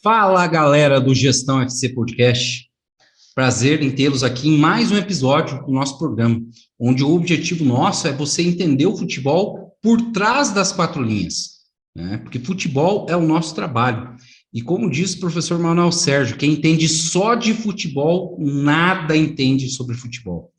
Fala, galera do Gestão FC Podcast. Prazer em tê-los aqui em mais um episódio do nosso programa, onde o objetivo nosso é você entender o futebol por trás das quatro linhas, né? Porque futebol é o nosso trabalho. E como diz o professor Manuel Sérgio, quem entende só de futebol, nada entende sobre futebol.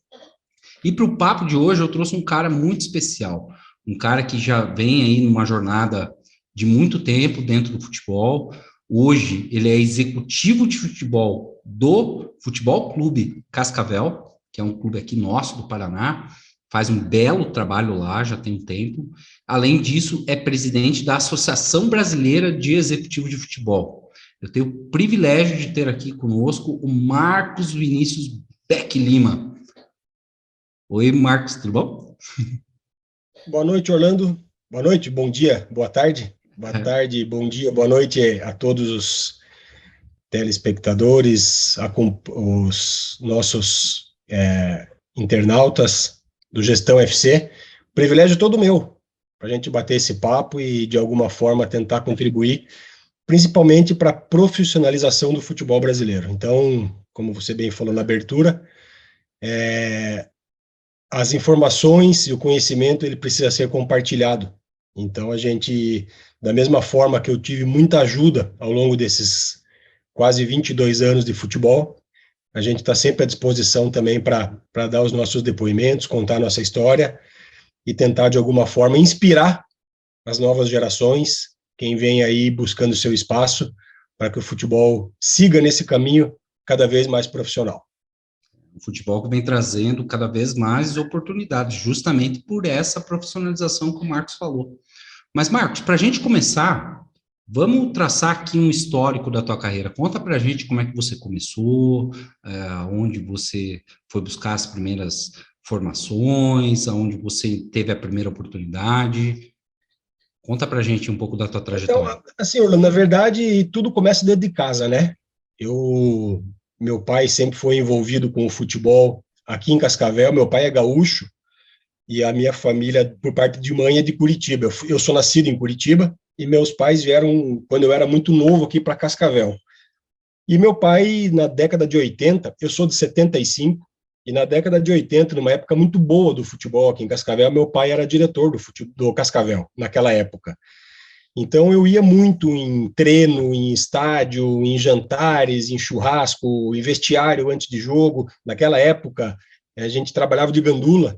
E para o papo de hoje eu trouxe um cara muito especial, um cara que já vem aí numa jornada de muito tempo dentro do futebol. Hoje ele é executivo de futebol do Futebol Clube Cascavel, que é um clube aqui nosso do Paraná, faz um belo trabalho lá, já tem um tempo. Além disso, é presidente da Associação Brasileira de Executivo de Futebol. Eu tenho o privilégio de ter aqui conosco o Marcos Vinícius Beck Lima. Oi, Marcos, tudo bom? Boa noite, Orlando. Boa noite, bom dia, boa tarde. Boa tarde, bom dia, boa noite a todos os telespectadores, os nossos internautas do Gestão FC. Privilégio todo meu, para a gente bater esse papo e, de alguma forma, tentar contribuir, principalmente para a profissionalização do futebol brasileiro. Então, como você bem falou na abertura, as informações e o conhecimento, ele precisa ser compartilhado. Então, a gente, da mesma forma que eu tive muita ajuda ao longo desses quase 22 anos de futebol, a gente está sempre à disposição também para dar os nossos depoimentos, contar a nossa história e tentar, de alguma forma, inspirar as novas gerações, quem vem aí buscando seu espaço, para que o futebol siga nesse caminho cada vez mais profissional. O futebol que vem trazendo cada vez mais oportunidades, justamente por essa profissionalização que o Marcos falou. Mas, Marcos, para a gente começar, vamos traçar aqui um histórico da tua carreira. Conta para a gente como é que você começou, onde você foi buscar as primeiras formações, onde você teve a primeira oportunidade. Conta para a gente um pouco da tua trajetória. Então, assim, Orlando, na verdade, tudo começa dentro de casa, né? Meu pai sempre foi envolvido com o futebol aqui em Cascavel. Meu pai é gaúcho e a minha família, por parte de mãe, é de Curitiba. Eu sou nascido em Curitiba e meus pais vieram quando eu era muito novo aqui para Cascavel. E meu pai, na década de 80, eu sou de 75, e na década de 80, numa época muito boa do futebol aqui em Cascavel, meu pai era diretor do Cascavel, naquela época. Então eu ia muito em treino, em estádio, em jantares, em churrasco, em vestiário antes de jogo. Naquela época, a gente trabalhava de gandula,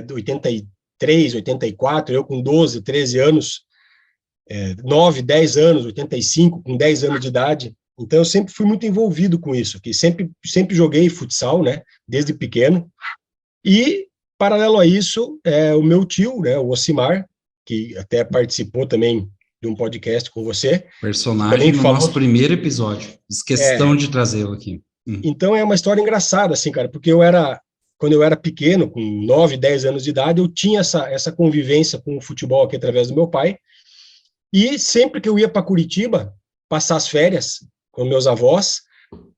de 83, 84, eu com 12, 13 anos, 9, 10 anos, 85, com 10 anos de idade. Então eu sempre fui muito envolvido com isso, que sempre joguei futsal, né, desde pequeno. E, paralelo a isso, o meu tio, né, o Ocimar, que até participou também de um podcast com você. Personagem no nosso primeiro episódio. Fiz questão de trazê-lo aqui. Então é uma história engraçada, assim, cara, porque quando eu era pequeno, com 9, 10 anos de idade, eu tinha essa convivência com o futebol aqui através do meu pai, e sempre que eu ia para Curitiba, passar as férias com meus avós,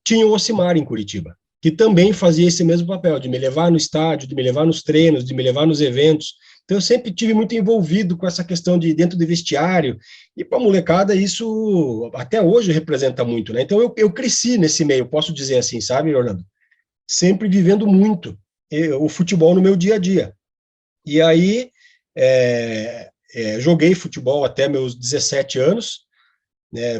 tinha o Ocimar em Curitiba, que também fazia esse mesmo papel, de me levar no estádio, de me levar nos treinos, de me levar nos eventos. Então eu sempre tive muito envolvido com essa questão de dentro do vestiário, e para a molecada isso até hoje representa muito, né? Então eu cresci nesse meio, posso dizer assim, sabe, Orlando? Sempre vivendo muito o futebol no meu dia a dia. E aí joguei futebol até meus 17 anos,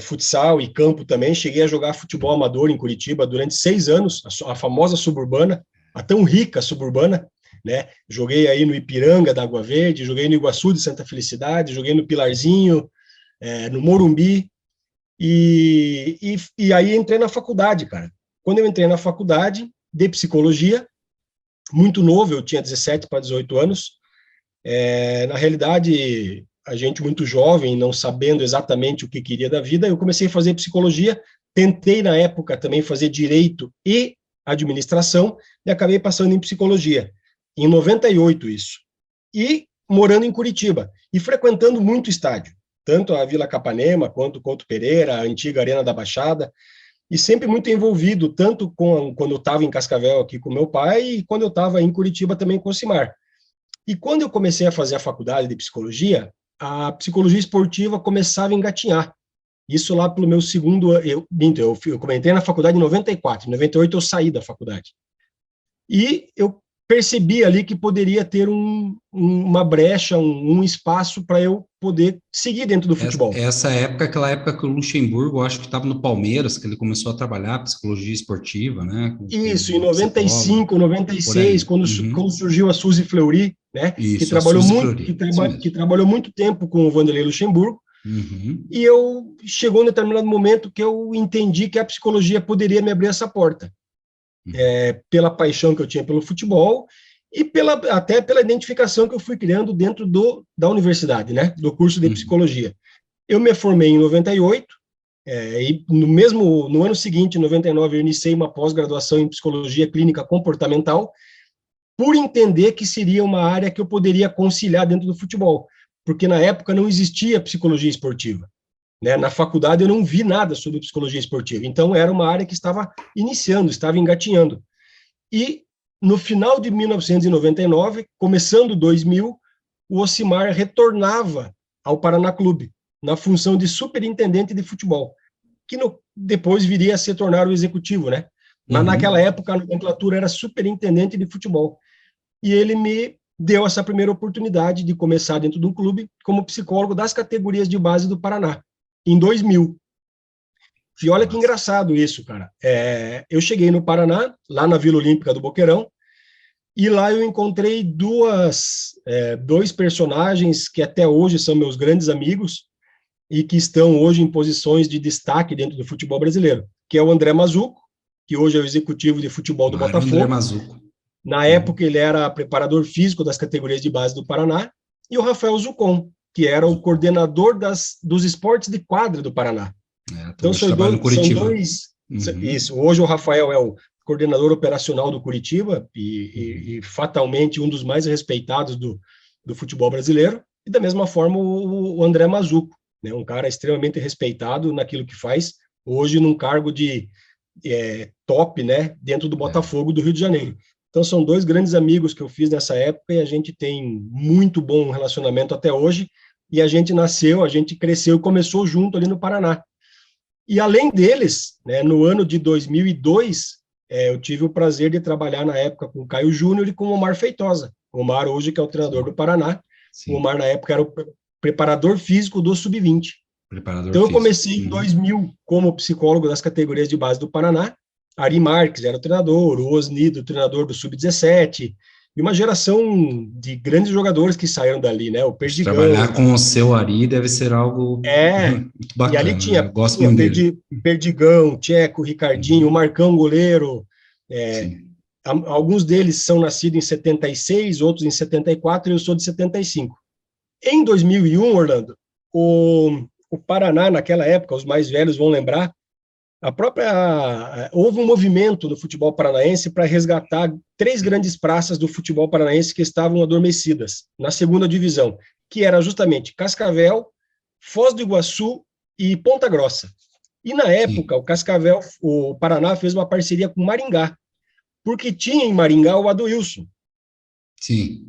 futsal e campo também. Cheguei a jogar futebol amador em Curitiba durante 6 anos, a famosa suburbana, a tão rica suburbana, né? Joguei aí no Ipiranga da Água Verde, joguei no Iguaçu de Santa Felicidade, joguei no Pilarzinho, no Morumbi, e aí entrei na faculdade, cara. Quando eu entrei na faculdade de psicologia, muito novo, eu tinha 17 para 18 anos, na realidade, a gente muito jovem, não sabendo exatamente o que queria da vida, eu comecei a fazer psicologia, tentei na época também fazer direito e administração, e acabei passando em psicologia, em 98 isso, e morando em Curitiba, e frequentando muito estádio, tanto a Vila Capanema, quanto o Couto Pereira, a antiga Arena da Baixada, e sempre muito envolvido, tanto quando eu estava em Cascavel aqui com meu pai, e quando eu estava em Curitiba também com o Cimar. E quando eu comecei a fazer a faculdade de psicologia, a psicologia esportiva começava a engatinhar. Isso lá pelo meu segundo ano, eu comentei na faculdade em 94, em 98 eu saí da faculdade. E eu percebi ali que poderia ter uma brecha, um espaço para eu poder seguir dentro do futebol. Essa época, aquela época que o Luxemburgo, eu acho que estava no Palmeiras, que ele começou a trabalhar psicologia esportiva, né? Isso, em Com psicólogo, 95, por 96, aí. quando surgiu a Suzy Fleury, né, Isso, a Suzy Fleury, isso que mesmo. trabalhou muito tempo com o Vanderlei Luxemburgo, e chegou um determinado momento que eu entendi que a psicologia poderia me abrir essa porta, pela paixão que eu tinha pelo futebol e até pela identificação que eu fui criando dentro da universidade, né, do curso de psicologia. Eu me formei em 98, e no ano seguinte, em 99, eu iniciei uma pós-graduação em psicologia clínica comportamental, por entender que seria uma área que eu poderia conciliar dentro do futebol, porque na época não existia psicologia esportiva, né? Na faculdade eu não vi nada sobre psicologia esportiva, então era uma área que estava iniciando, estava engatinhando. E no final de 1999, começando 2000, o Ocimar retornava ao Paraná Clube, na função de superintendente de futebol, que depois viria a se tornar o executivo, né? Mas naquela época a nomenclatura era superintendente de futebol. E ele me deu essa primeira oportunidade de começar dentro do clube como psicólogo das categorias de base do Paraná, em 2000. E olha que engraçado isso, cara. Eu cheguei no Paraná, lá na Vila Olímpica do Boqueirão, e lá eu encontrei dois personagens que até hoje são meus grandes amigos e que estão hoje em posições de destaque dentro do futebol brasileiro, que é o André Mazzuco, que hoje é o executivo de futebol do Botafogo. André Mazzuco. Na época, ele era preparador físico das categorias de base do Paraná, e o Rafael Zucon, que era o coordenador dos esportes de quadra do Paraná. Então, são dois. Isso. Hoje, o Rafael é o coordenador operacional do Curitiba e fatalmente um dos mais respeitados do futebol brasileiro. E, da mesma forma, o André Mazzuco, né, um cara extremamente respeitado naquilo que faz, hoje num cargo de top, né, dentro do Botafogo do Rio de Janeiro. Então, são dois grandes amigos que eu fiz nessa época e a gente tem muito bom relacionamento até hoje. E a gente cresceu e começou junto ali no Paraná. E além deles, né, no ano de 2002, eu tive o prazer de trabalhar na época com o Caio Júnior e com o Omar Feitosa. O Omar hoje que é o treinador do Paraná. Sim. O Omar na época era o preparador físico do Sub-20. Então eu comecei em 2000 como psicólogo das categorias de base do Paraná. Ari Marques era o treinador, o Osnido, o treinador do Sub-17, e uma geração de grandes jogadores que saíram dali, né? O Perdigão. Trabalhar com o seu Ari deve ser algo muito bacana. E ali tinha, né? Gosto muito dele. Perdigão, Tcheco, Ricardinho, o Marcão, goleiro. Alguns deles são nascidos em 76, outros em 74, e eu sou de 75. Em 2001, Orlando, o Paraná, naquela época, os mais velhos vão lembrar, houve um movimento no futebol paranaense para resgatar 3 grandes praças do futebol paranaense que estavam adormecidas na segunda divisão, que era justamente Cascavel, Foz do Iguaçu e Ponta Grossa. E na época, o Paraná fez uma parceria com Maringá, porque tinha em Maringá o Adoilson. Sim,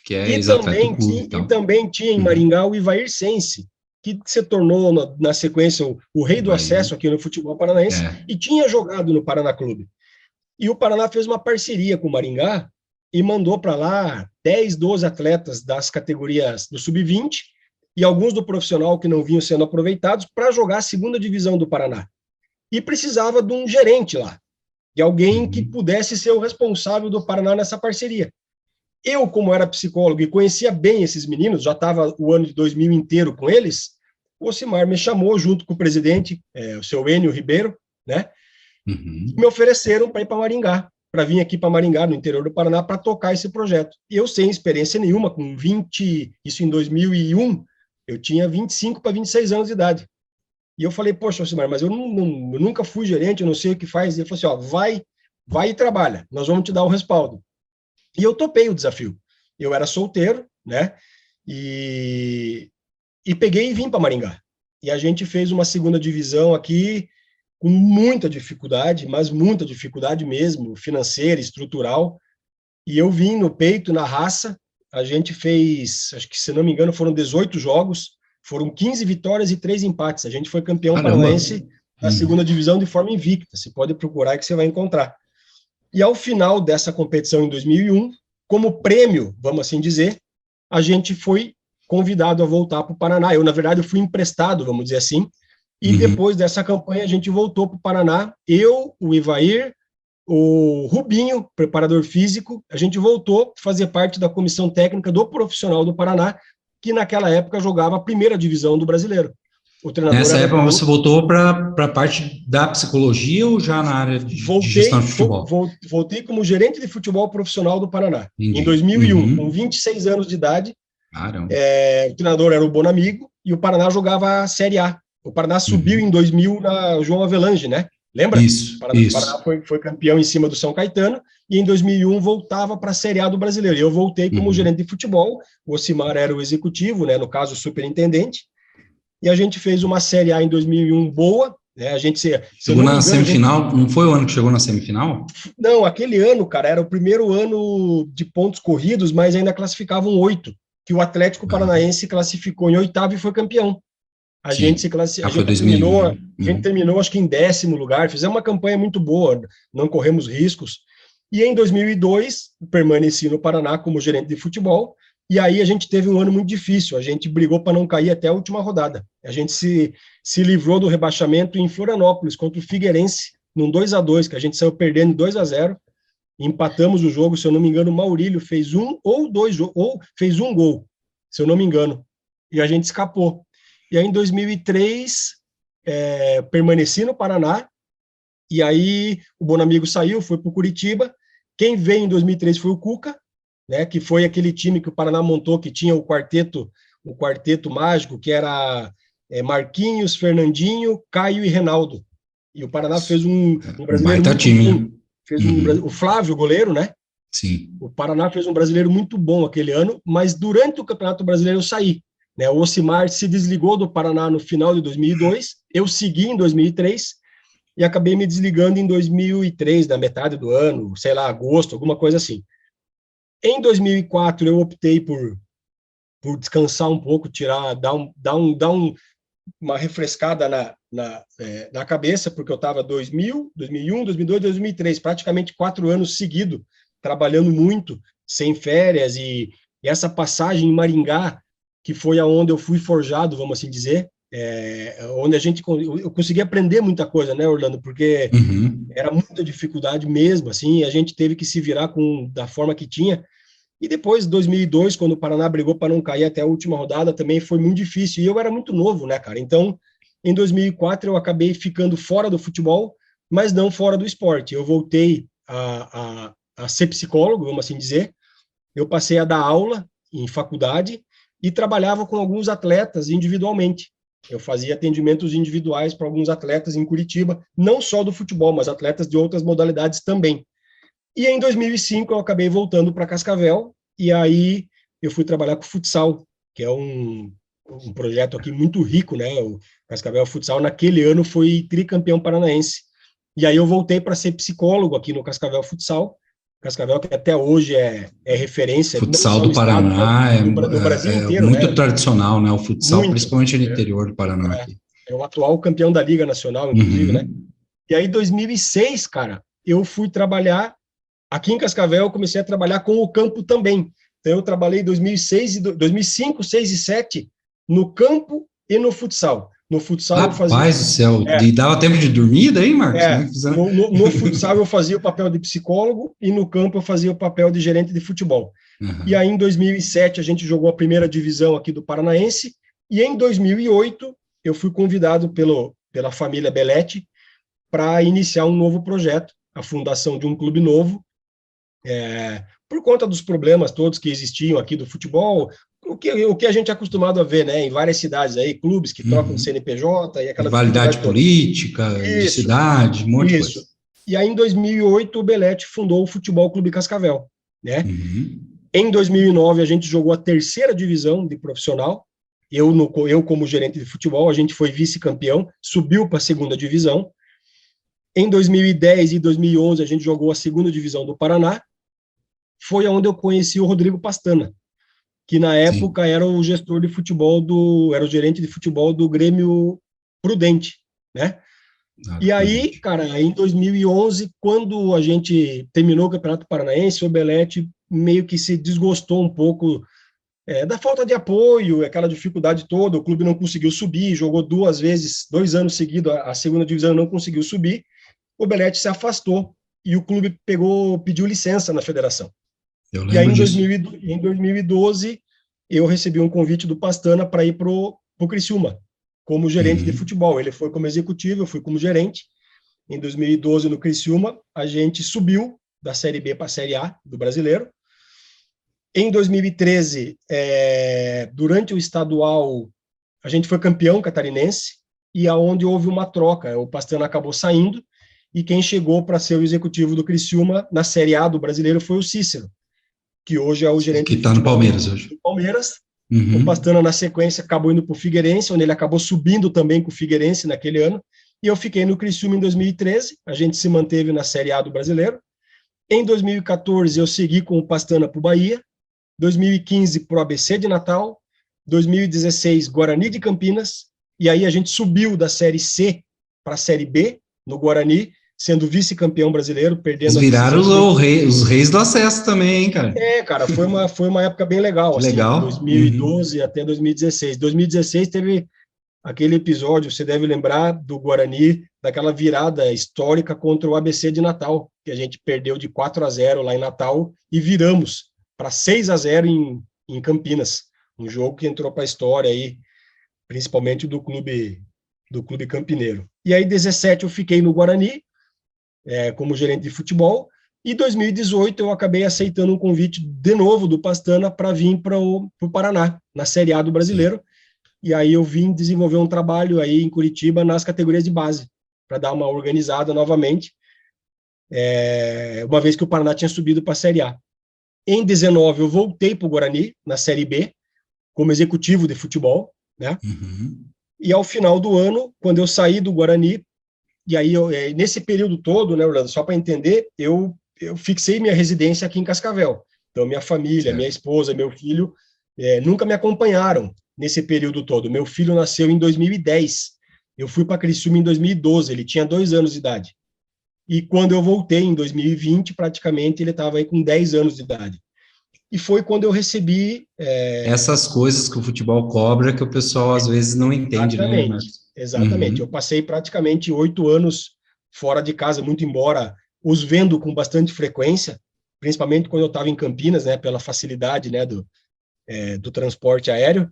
que é ex-atleta do clube. E também tinha em Maringá o Ivair Sense, que se tornou, na sequência, o rei do acesso aqui no futebol paranaense, e tinha jogado no Paraná Clube. E o Paraná fez uma parceria com o Maringá e mandou para lá 10, 12 atletas das categorias do Sub-20 e alguns do profissional que não vinham sendo aproveitados para jogar a segunda divisão do Paraná. E precisava de um gerente lá, de alguém que pudesse ser o responsável do Paraná nessa parceria. Eu, como era psicólogo e conhecia bem esses meninos, já estava o ano de 2000 inteiro com eles, o Ocimar me chamou junto com o presidente, o seu Enio Ribeiro, né? E me ofereceram para ir para Maringá, para vir aqui para Maringá, no interior do Paraná, para tocar esse projeto. E eu, sem experiência nenhuma, com 20, isso em 2001, eu tinha 25 para 26 anos de idade. E eu falei, poxa, Ocimar, mas eu nunca fui gerente, eu não sei o que faz. E ele falou assim, vai e trabalha, nós vamos te dar o respaldo. E eu topei o desafio. Eu era solteiro, né? E peguei e vim para Maringá. E a gente fez uma segunda divisão aqui com muita dificuldade, mas muita dificuldade mesmo, financeira, estrutural. E eu vim no peito, na raça. A gente fez, acho que se não me engano, foram 18 jogos. Foram 15 vitórias e 3 empates. A gente foi campeão paranaense da Uhum. segunda divisão de forma invicta. Você pode procurar que você vai encontrar. E ao final dessa competição em 2001, como prêmio, vamos assim dizer, a gente foi convidado a voltar para o Paraná. Eu, na verdade, eu fui emprestado, vamos dizer assim, e depois dessa campanha a gente voltou para o Paraná. Eu, o Ivair, o Rubinho, preparador físico, a gente voltou a fazer parte da comissão técnica do Profissional do Paraná, que naquela época jogava a primeira divisão do Brasileiro. O treinador Nessa era época Bruno. você voltou para a parte da psicologia ou já na área de gestão de futebol? Voltei como gerente de futebol profissional do Paraná. Entendi. Em 2001, com 26 anos de idade. Caramba. O treinador era o Bonamigo e o Paraná jogava a Série A. O Paraná subiu em 2000 na João Avelange, né? Lembra? Isso, o Paraná foi campeão em cima do São Caetano e em 2001 voltava para a Série A do Brasileiro. E eu voltei como gerente de futebol, o Ocimar era o executivo, né, no caso o superintendente, e a gente fez uma Série A em 2001 boa, né, a gente... Chegou na semifinal, não foi o ano que chegou na semifinal? Não, aquele ano, cara, era o primeiro ano de pontos corridos, mas ainda classificavam 8, que o Atlético Paranaense classificou em 8º e foi campeão. A gente terminou, acho que em 10º lugar, fizemos uma campanha muito boa, não corremos riscos. E em 2002, permaneci no Paraná como gerente de futebol, e aí a gente teve um ano muito difícil, a gente brigou para não cair até a última rodada. A gente se livrou do rebaixamento em Florianópolis, contra o Figueirense, num 2-2, que a gente saiu perdendo 2-0, empatamos o jogo, se eu não me engano, o Maurílio fez fez um gol, se eu não me engano, e a gente escapou. E aí, em 2003, permaneci no Paraná, e aí o Bonamigo saiu, foi para o Curitiba. Quem veio em 2003 foi o Cuca, né, que foi aquele time que o Paraná montou, que tinha o quarteto mágico, que era Marquinhos, Fernandinho, Caio e Reinaldo. E o Paraná fez um brasileiro muito time, bom. né? Fez o Flávio, goleiro, né? Sim. O Paraná fez um brasileiro muito bom aquele ano, mas durante o Campeonato Brasileiro eu saí. Né, o Ocimar se desligou do Paraná no final de 2002, eu segui em 2003 e acabei me desligando em 2003, na metade do ano, sei lá, agosto, alguma coisa assim. Em 2004 eu optei por descansar um pouco, uma refrescada na cabeça, porque eu estava 2000, 2001, 2002, 2003, praticamente 4 anos seguidos, trabalhando muito, sem férias, e essa passagem em Maringá, que foi aonde eu fui forjado, vamos assim dizer, onde eu consegui aprender muita coisa, né, Orlando, porque era muita dificuldade mesmo, assim, a gente teve que se virar da forma que tinha, e depois, 2002, quando o Paraná brigou para não cair até a última rodada, também foi muito difícil, e eu era muito novo, né, cara, então, em 2004 eu acabei ficando fora do futebol, mas não fora do esporte, eu voltei a ser psicólogo, vamos assim dizer, eu passei a dar aula em faculdade, e trabalhava com alguns atletas individualmente. Eu fazia atendimentos individuais para alguns atletas em Curitiba, não só do futebol, mas atletas de outras modalidades também. E em 2005 eu acabei voltando para Cascavel, e aí eu fui trabalhar com futsal, que é um projeto aqui muito rico, né? O Cascavel Futsal, naquele ano, foi tricampeão paranaense. E aí eu voltei para ser psicólogo aqui no Cascavel Futsal, Cascavel, que até hoje é referência. Futsal do Paraná no Brasil inteiro, muito né? tradicional, né? O futsal, Muito, principalmente no interior do Paraná. Aqui. É o atual campeão da Liga Nacional, inclusive, né? E aí, em 2006, cara, eu fui trabalhar aqui em Cascavel, eu comecei a trabalhar com o campo também. Então, eu trabalhei 2005, 2006 e 2007 no campo e no futsal. No futsal Rapaz eu fazia... do céu, e dava tempo de dormir daí, Marcos? No futsal eu fazia o papel de psicólogo e no campo eu fazia o papel de gerente de futebol. E aí em 2007 a gente jogou a primeira divisão aqui do Paranaense e em 2008 eu fui convidado pela família Belletti para iniciar um novo projeto, a fundação de um clube novo, por conta dos problemas todos que existiam aqui do futebol, o que a gente é acostumado a ver, né, em várias cidades aí, clubes que trocam CNPJ e aquela rivalidade política, de cidade, um monte de coisa. E aí, em 2008, o Belletti fundou o Futebol Clube Cascavel, né? Em 2009, a gente jogou a 3ª divisão de profissional, eu como gerente de futebol, a gente foi vice-campeão, subiu para a 2ª divisão. Em 2010 e 2011, a gente jogou a 2ª divisão do Paraná, foi onde eu conheci o Rodrigo Pastana. que na Sim. época era o gestor de futebol era o gerente de futebol do Grêmio Prudente, né? E aí, Prudente. cara, em 2011, quando a gente terminou o Campeonato Paranaense, o Belete meio que se desgostou um pouco da falta de apoio, aquela dificuldade toda, o clube não conseguiu subir, jogou 2 vezes, 2 anos seguidos, a segunda divisão não conseguiu subir, o Belete se afastou e o clube pediu licença na federação. Eu E aí, lembro disso. em 2012, eu recebi um convite do Pastana para ir para o Criciúma, como gerente de Uhum. futebol. Ele foi como executivo, eu fui como gerente. Em 2012, no Criciúma, a gente subiu da Série B para a Série A do Brasileiro. Em 2013, durante o estadual, a gente foi campeão catarinense, e aonde houve uma troca, o Pastana acabou saindo, e quem chegou para ser o executivo do Criciúma na Série A do Brasileiro foi o Cícero, que hoje é o gerente Que de está no futebol Palmeiras hoje. do Palmeiras. O Uhum. Pastana, na sequência, acabou indo para o Figueirense, onde ele acabou subindo também com o Figueirense naquele ano, e eu fiquei no Criciúma em 2013, a gente se manteve na Série A do Brasileiro. Em 2014, eu segui com o Pastana para o Bahia, 2015 para o ABC de Natal, 2016 Guarani de Campinas, e aí a gente subiu da Série C para a Série B, no Guarani, sendo vice-campeão brasileiro, Eles perdendo a viraram decisão por os reis do acesso também, hein, cara? cara, foi uma época bem legal, Que assim, de legal. Uhum. 2012 até 2016. 2016 teve aquele episódio, você deve lembrar do Guarani, daquela virada histórica contra o ABC de Natal, que a gente perdeu de 4-0 lá em Natal e viramos para 6-0 em Campinas. Um jogo que entrou para a história aí, principalmente do clube campineiro. E aí, 17 eu fiquei no Guarani, como gerente de futebol, e 2018 eu acabei aceitando um convite de novo do Pastana para vir para o Paraná, na Série A do Sim. Brasileiro, e aí eu vim desenvolver um trabalho aí em Curitiba nas categorias de base, para dar uma organizada novamente, uma vez que o Paraná tinha subido para a Série A. Em 19 eu voltei para o Guarani, na Série B, como executivo de futebol, né? Uhum. E ao final do ano, quando eu saí do Guarani, e aí nesse período todo, né, Orlando, só para entender, eu fixei minha residência aqui em Cascavel. Então, minha família, minha Certo. esposa, meu filho, nunca me acompanharam nesse período todo. Meu filho nasceu em 2010. Eu fui para Criciúma em 2012, ele tinha 2 anos de idade. E quando eu voltei, em 2020, praticamente, ele estava aí com 10 anos de idade. E foi quando eu recebi. Essas coisas que o futebol cobra que o pessoal às vezes não entende, né, Exatamente, Marcos? exatamente. Eu Uhum. passei praticamente 8 anos fora de casa, muito embora os vendo com bastante frequência, principalmente quando eu estava em Campinas, né, pela facilidade, né, do transporte aéreo.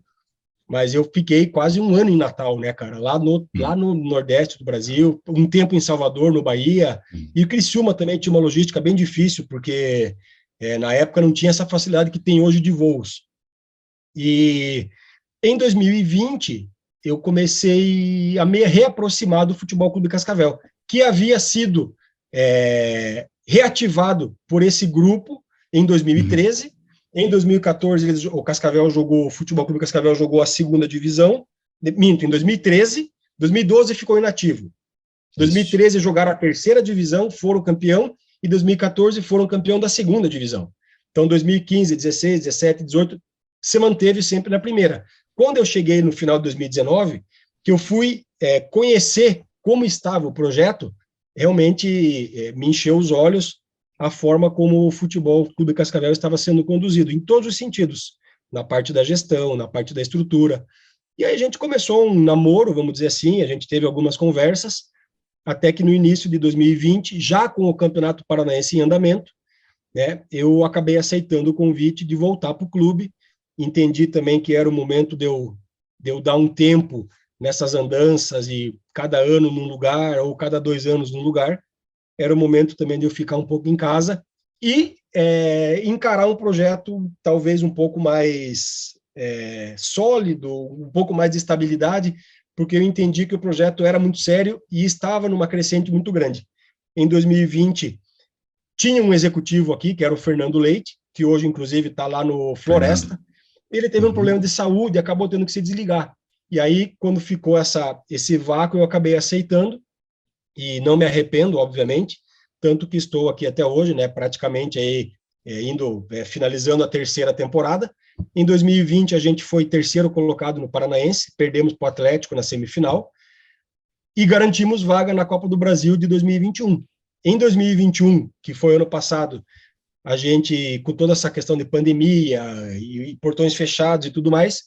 Mas eu fiquei quase um ano em Natal, né, cara, lá Uhum. no Nordeste do Brasil, um tempo em Salvador, no Bahia, e Criciúma também tinha uma logística bem difícil, porque na época não tinha essa facilidade que tem hoje de voos. E em 2020, eu comecei a me reaproximar do Futebol Clube Cascavel, que havia sido reativado por esse grupo em Uhum. 2013. Em 2014, o Futebol Clube Cascavel jogou a segunda divisão. Minto, em 2013. 2012 ficou inativo. Isso. 2013 jogaram a terceira divisão, foram campeão, e 2014 foram campeão da segunda divisão. Então, 2015, 16, 17, 18, se manteve sempre na primeira. Quando eu cheguei no final de 2019, que eu fui conhecer como estava o projeto, realmente me encheu os olhos a forma como o Futebol Clube Cascavel estava sendo conduzido, em todos os sentidos, na parte da gestão, na parte da estrutura. E aí a gente começou um namoro, vamos dizer assim, a gente teve algumas conversas, até que no início de 2020, já com o Campeonato Paranaense em andamento, né, eu acabei aceitando o convite de voltar para o clube. Entendi também que era o momento de eu dar um tempo nessas andanças, e cada ano num lugar, ou cada 2 anos num lugar. Era o momento também de eu ficar um pouco em casa e encarar um projeto talvez um pouco mais sólido, um pouco mais de estabilidade, porque eu entendi que o projeto era muito sério e estava numa crescente muito grande. Em 2020, tinha um executivo aqui, que era o Fernando Leite, que hoje, inclusive, está lá no Fernando. Floresta. Ele teve um problema Uhum. de saúde e acabou tendo que se desligar. E aí, quando ficou esse vácuo, eu acabei aceitando, e não me arrependo, obviamente, tanto que estou aqui até hoje, né, praticamente aí finalizando a terceira temporada. Em 2020, a gente foi terceiro colocado no Paranaense, perdemos para o Atlético na semifinal, e garantimos vaga na Copa do Brasil de 2021. Em 2021, que foi ano passado, a gente, com toda essa questão de pandemia e portões fechados e tudo mais,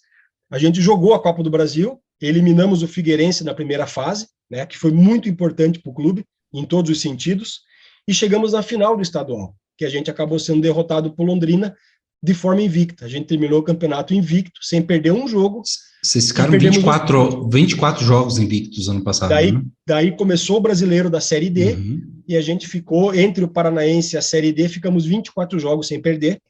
a gente jogou a Copa do Brasil, eliminamos o Figueirense na primeira fase, né, que foi muito importante para o clube, em todos os sentidos, e chegamos na final do estadual, que a gente acabou sendo derrotado por Londrina de forma invicta. A gente terminou o campeonato invicto, sem perder um jogo. Vocês ficaram 24 jogos invictos ano passado, né? Daí começou o Brasileiro da Série D, e a gente ficou, entre o Paranaense e a Série D, ficamos 24 jogos sem perder.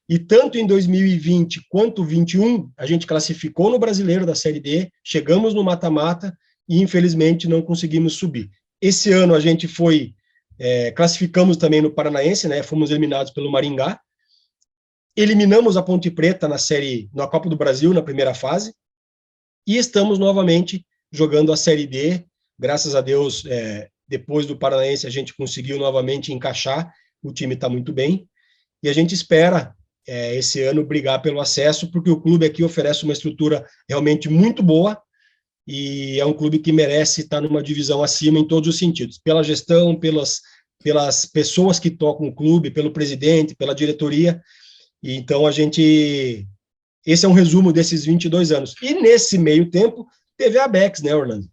E tanto em 2020 quanto 2021, a gente classificou no Brasileiro da Série D, chegamos no mata-mata e, infelizmente, não conseguimos subir. Esse ano a gente classificamos também no Paranaense, né? Fomos eliminados pelo Maringá, eliminamos a Ponte Preta na Copa do Brasil, na primeira fase, e estamos novamente jogando a Série D. Graças a Deus, depois do Paranaense, a gente conseguiu novamente encaixar, o time está muito bem, e a gente espera, esse ano, brigar pelo acesso, porque o clube aqui oferece uma estrutura realmente muito boa, e é um clube que merece estar numa divisão acima em todos os sentidos, pela gestão, pelas pessoas que tocam o clube, pelo presidente, pela diretoria. E então esse é um resumo desses 22 anos. E nesse meio tempo teve a Abex, né, Orlando?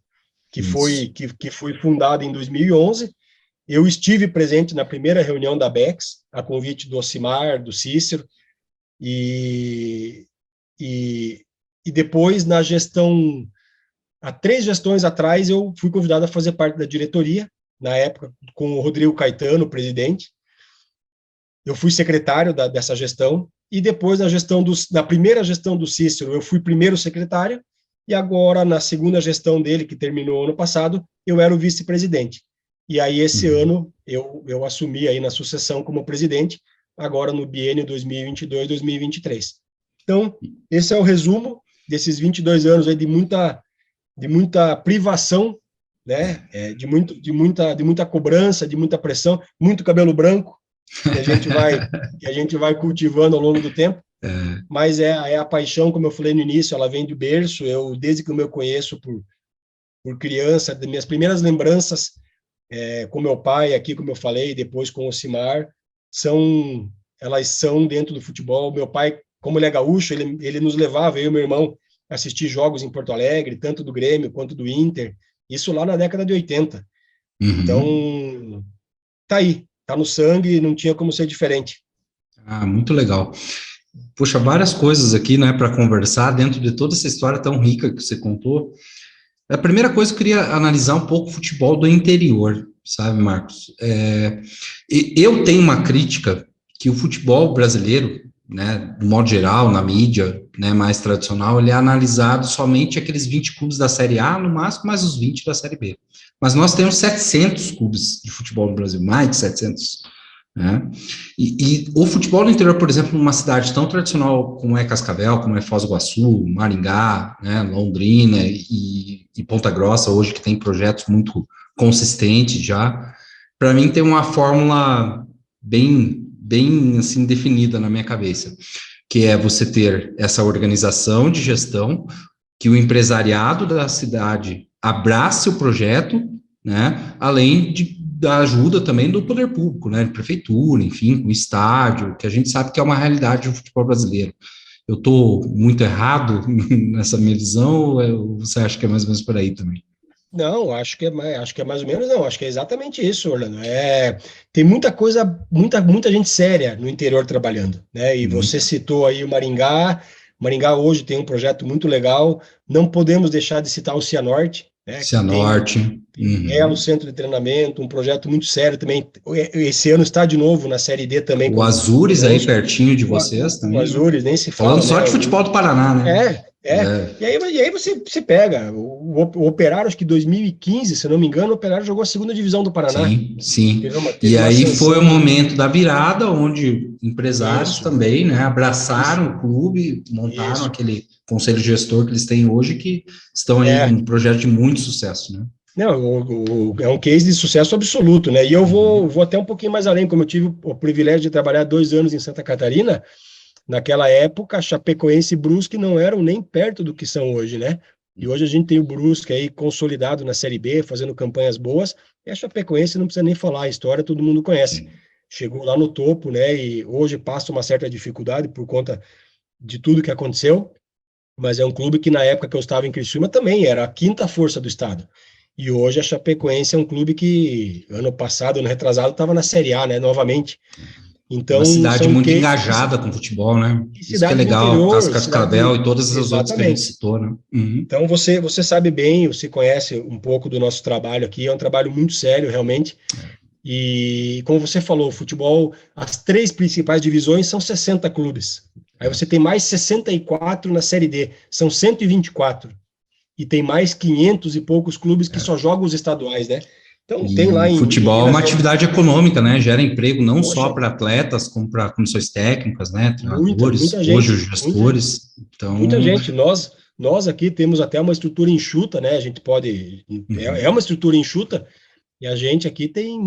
Que foi fundada em 2011. Eu estive presente na primeira reunião da Abex, a convite do Ocimar, do Cícero, e depois, na gestão, há 3 gestões atrás, eu fui convidado a fazer parte da diretoria, na época, com o Rodrigo Caetano, presidente. Eu fui secretário dessa gestão, e depois, na primeira gestão do Cícero, eu fui primeiro secretário, e agora, na segunda gestão dele, que terminou ano passado, eu era o vice-presidente. E aí, esse ano, eu assumi aí na sucessão como presidente, agora no biênio 2022-2023. Então, esse é o resumo desses 22 anos aí de muita privação, né? De muita cobrança, de muita pressão, muito cabelo branco, que a gente vai cultivando ao longo do tempo. Mas é a paixão, como eu falei no início, ela vem do berço. Desde que eu me conheço por criança, das minhas primeiras lembranças com meu pai, aqui, como eu falei, depois com o Cimar, elas são dentro do futebol. Meu pai, como ele é gaúcho, ele nos levava, eu e meu irmão, a assistir jogos em Porto Alegre, tanto do Grêmio quanto do Inter, isso lá na década de 80. Então, tá aí, tá no sangue, não tinha como ser diferente. Muito legal. Puxa, várias coisas aqui, né, para conversar dentro de toda essa história tão rica que você contou. A primeira coisa, eu queria analisar um pouco o futebol do interior, sabe, Marcos? Eu tenho uma crítica que o futebol brasileiro, né, de modo geral, na mídia, né, mais tradicional, ele é analisado somente aqueles 20 clubes da Série A, no máximo, mais os 20 da Série B. Mas nós temos 700 clubes de futebol no Brasil, mais de 700. Né? E o futebol no interior, por exemplo, numa cidade tão tradicional como é Cascavel, como é Foz do Iguaçu, Maringá, né, Londrina e Ponta Grossa, hoje que tem projetos muito consistentes já, para mim tem uma fórmula bem assim definida na minha cabeça, que é você ter essa organização de gestão, que o empresariado da cidade abrace o projeto, né, além da ajuda também do poder público, né, de prefeitura, enfim, com estádio, que a gente sabe que é uma realidade do futebol brasileiro. Eu estou muito errado nessa minha visão, ou você acha que é mais ou menos por aí também? Não, acho que é mais ou menos, não, acho que é exatamente isso, Orlando. Tem muita coisa, muita gente séria no interior trabalhando, né? E você citou aí o Maringá. Maringá hoje tem um projeto muito legal. Não podemos deixar de citar o Cianorte, né? Cianorte. Tem um belo centro de treinamento, um projeto muito sério também. Esse ano está de novo na Série D também. O Azures aí pertinho de vocês também. O Azures, nem se fala. Falando só de futebol do Paraná, né? E aí você pega o Operário, acho que 2015, se não me engano, o Operário jogou a segunda divisão do Paraná. Sim. Teve e aí foi o momento da virada, onde empresários também, né, abraçaram o clube, montaram aquele conselho gestor que eles têm hoje, que estão aí com um projeto de muito sucesso, né? Não, é um case de sucesso absoluto, né? E eu vou até um pouquinho mais além, como eu tive o privilégio de trabalhar 2 anos em Santa Catarina. Naquela época, Chapecoense e Brusque não eram nem perto do que são hoje, né? E hoje a gente tem o Brusque aí consolidado na Série B, fazendo campanhas boas, e a Chapecoense não precisa nem falar, a história todo mundo conhece. Sim. Chegou lá no topo, né? E hoje passa uma certa dificuldade por conta de tudo que aconteceu, mas é um clube que na época que eu estava em Criciúma também era a quinta força do estado. E hoje a Chapecoense é um clube que ano passado, ano retrasado, estava na Série A, né? Novamente. Uma Então, cidade são muito cases engajada com futebol, né? e Isso que é cidade de legal, interior, Cascavel e todas as outras que a gente exatamente. citou, né? Uhum. Então, você sabe bem, você conhece um pouco do nosso trabalho aqui, é um trabalho muito sério, realmente. E, como você falou, o futebol, as 3 principais divisões são 60 clubes. Aí você tem mais 64 na Série D, são 124. E tem mais 500 e poucos clubes que só jogam os estaduais, né? Então, tem lá E em futebol é Minas uma Gerais, atividade econômica, né? Gera emprego não só poxa, para atletas, como para comissões técnicas, né? Treinadores, muita hoje os gente, gestores. muita Então, gente. Nós aqui temos até uma estrutura enxuta, né? A gente pode. É uhum, uma estrutura enxuta, e a gente aqui tem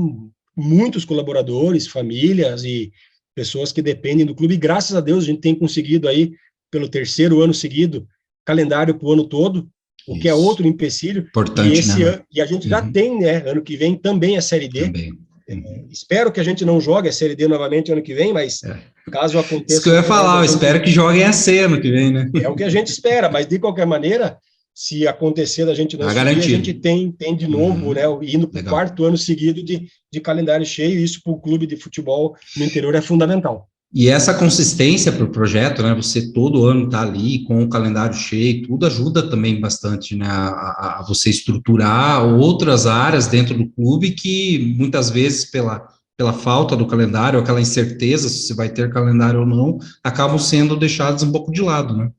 muitos colaboradores, famílias e pessoas que dependem do clube. E graças a Deus a gente tem conseguido aí, pelo terceiro ano seguido, calendário para o ano todo, o que é isso. outro empecilho. E Importante, né? esse ano, e a gente já Uhum, tem, né? Ano que vem também a Série D. também. Uhum. Espero que a gente não jogue a Série D novamente ano que vem, mas É. caso Isso que aconteça eu ia alguma coisa, falar, a eu gente espero que joguem a C ano que vem, né? é o que a gente espera, mas de qualquer maneira, se acontecer da gente não Tá subir, a gente garantido. tem de novo, né, Uhum, indo para o legal. quarto ano seguido de calendário cheio, e isso para o clube de futebol no interior é fundamental. E essa consistência para o projeto, né? Você todo ano tá ali com o calendário cheio, tudo ajuda também bastante, né? A você estruturar outras áreas dentro do clube que muitas vezes pela falta do calendário, aquela incerteza se você vai ter calendário ou não, acabam sendo deixadas um pouco de lado, né?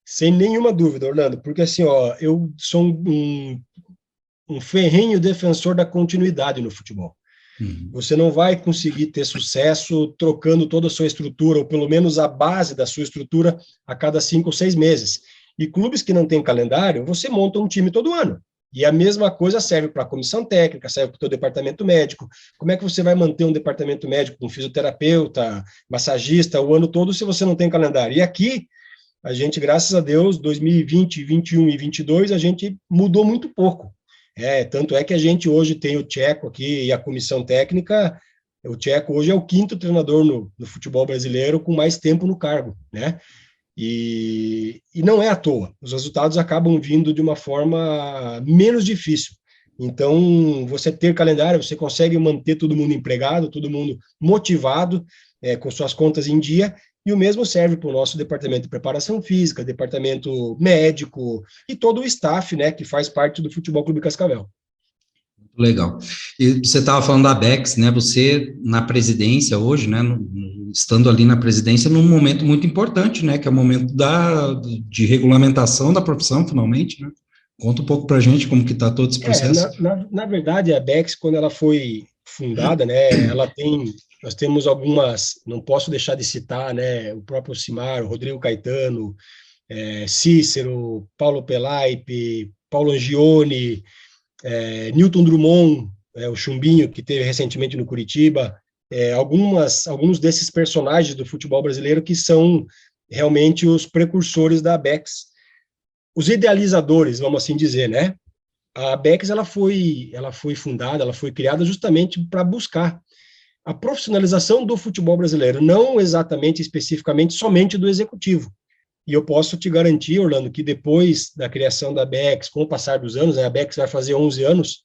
Sem nenhuma dúvida, Orlando, porque assim, ó, eu sou um ferrenho defensor da continuidade no futebol. Uhum. Você não vai conseguir ter sucesso trocando toda a sua estrutura, ou pelo menos a base da sua estrutura, a cada 5 ou 6 meses. E clubes que não têm calendário, você monta um time todo ano. E a mesma coisa serve para a comissão técnica, serve para o teu departamento médico. Como é que você vai manter um departamento médico com fisioterapeuta, massagista, o ano todo se você não tem calendário? E aqui, a gente, graças a Deus, 2020, 21 e 22, a gente mudou muito pouco. Tanto é que a gente hoje tem o Tcheco aqui e a comissão técnica. O Tcheco hoje é o quinto treinador no futebol brasileiro com mais tempo no cargo, né? E não é à toa. Os resultados acabam vindo de uma forma menos difícil. Então, você ter calendário, você consegue manter todo mundo empregado, todo mundo motivado, com suas contas em dia, e o mesmo serve para o nosso departamento de preparação física, departamento médico e todo o staff, né, que faz parte do Futebol Clube Cascavel. Legal. E você estava falando da Bex, né? Você na presidência hoje, né? Estando ali na presidência num momento muito importante, né? Que é o momento de regulamentação da profissão, finalmente, né? Conta um pouco para a gente como que está todo esse processo. Na verdade, a Bex, quando ela foi fundada, né, nós temos algumas, não posso deixar de citar, né, o próprio Simar, o Rodrigo Caetano, Cícero, Paulo Pelaipe, Paulo Angione, Newton Drummond, o Chumbinho, que teve recentemente no Curitiba, alguns desses personagens do futebol brasileiro que são realmente os precursores da Bex, os idealizadores, vamos assim dizer, né? A Bex ela foi fundada, ela foi criada justamente para buscar a profissionalização do futebol brasileiro, não exatamente, especificamente, somente do executivo. E eu posso te garantir, Orlando, que depois da criação da Bex, com o passar dos anos, né, a Bex vai fazer 11 anos,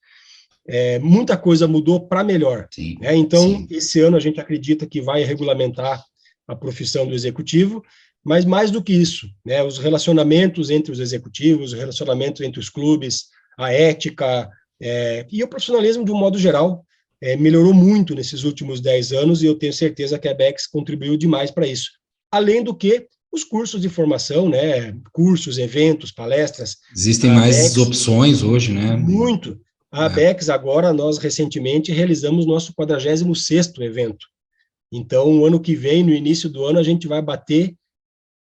muita coisa mudou para melhor. Sim, Né? Então, sim. esse ano a gente acredita que vai regulamentar a profissão do executivo, mas mais do que isso, né, os relacionamentos entre os executivos, os relacionamentos entre os clubes, a ética e o profissionalismo de um modo geral melhorou muito nesses últimos 10 anos e eu tenho certeza que a Bex contribuiu demais para isso. Além do que os cursos de formação, né, cursos, eventos, palestras, Existem a mais Bex, opções hoje, né? muito. A É, Bex, agora, nós recentemente realizamos nosso 46º evento. Então, o ano que vem, no início do ano, a gente vai bater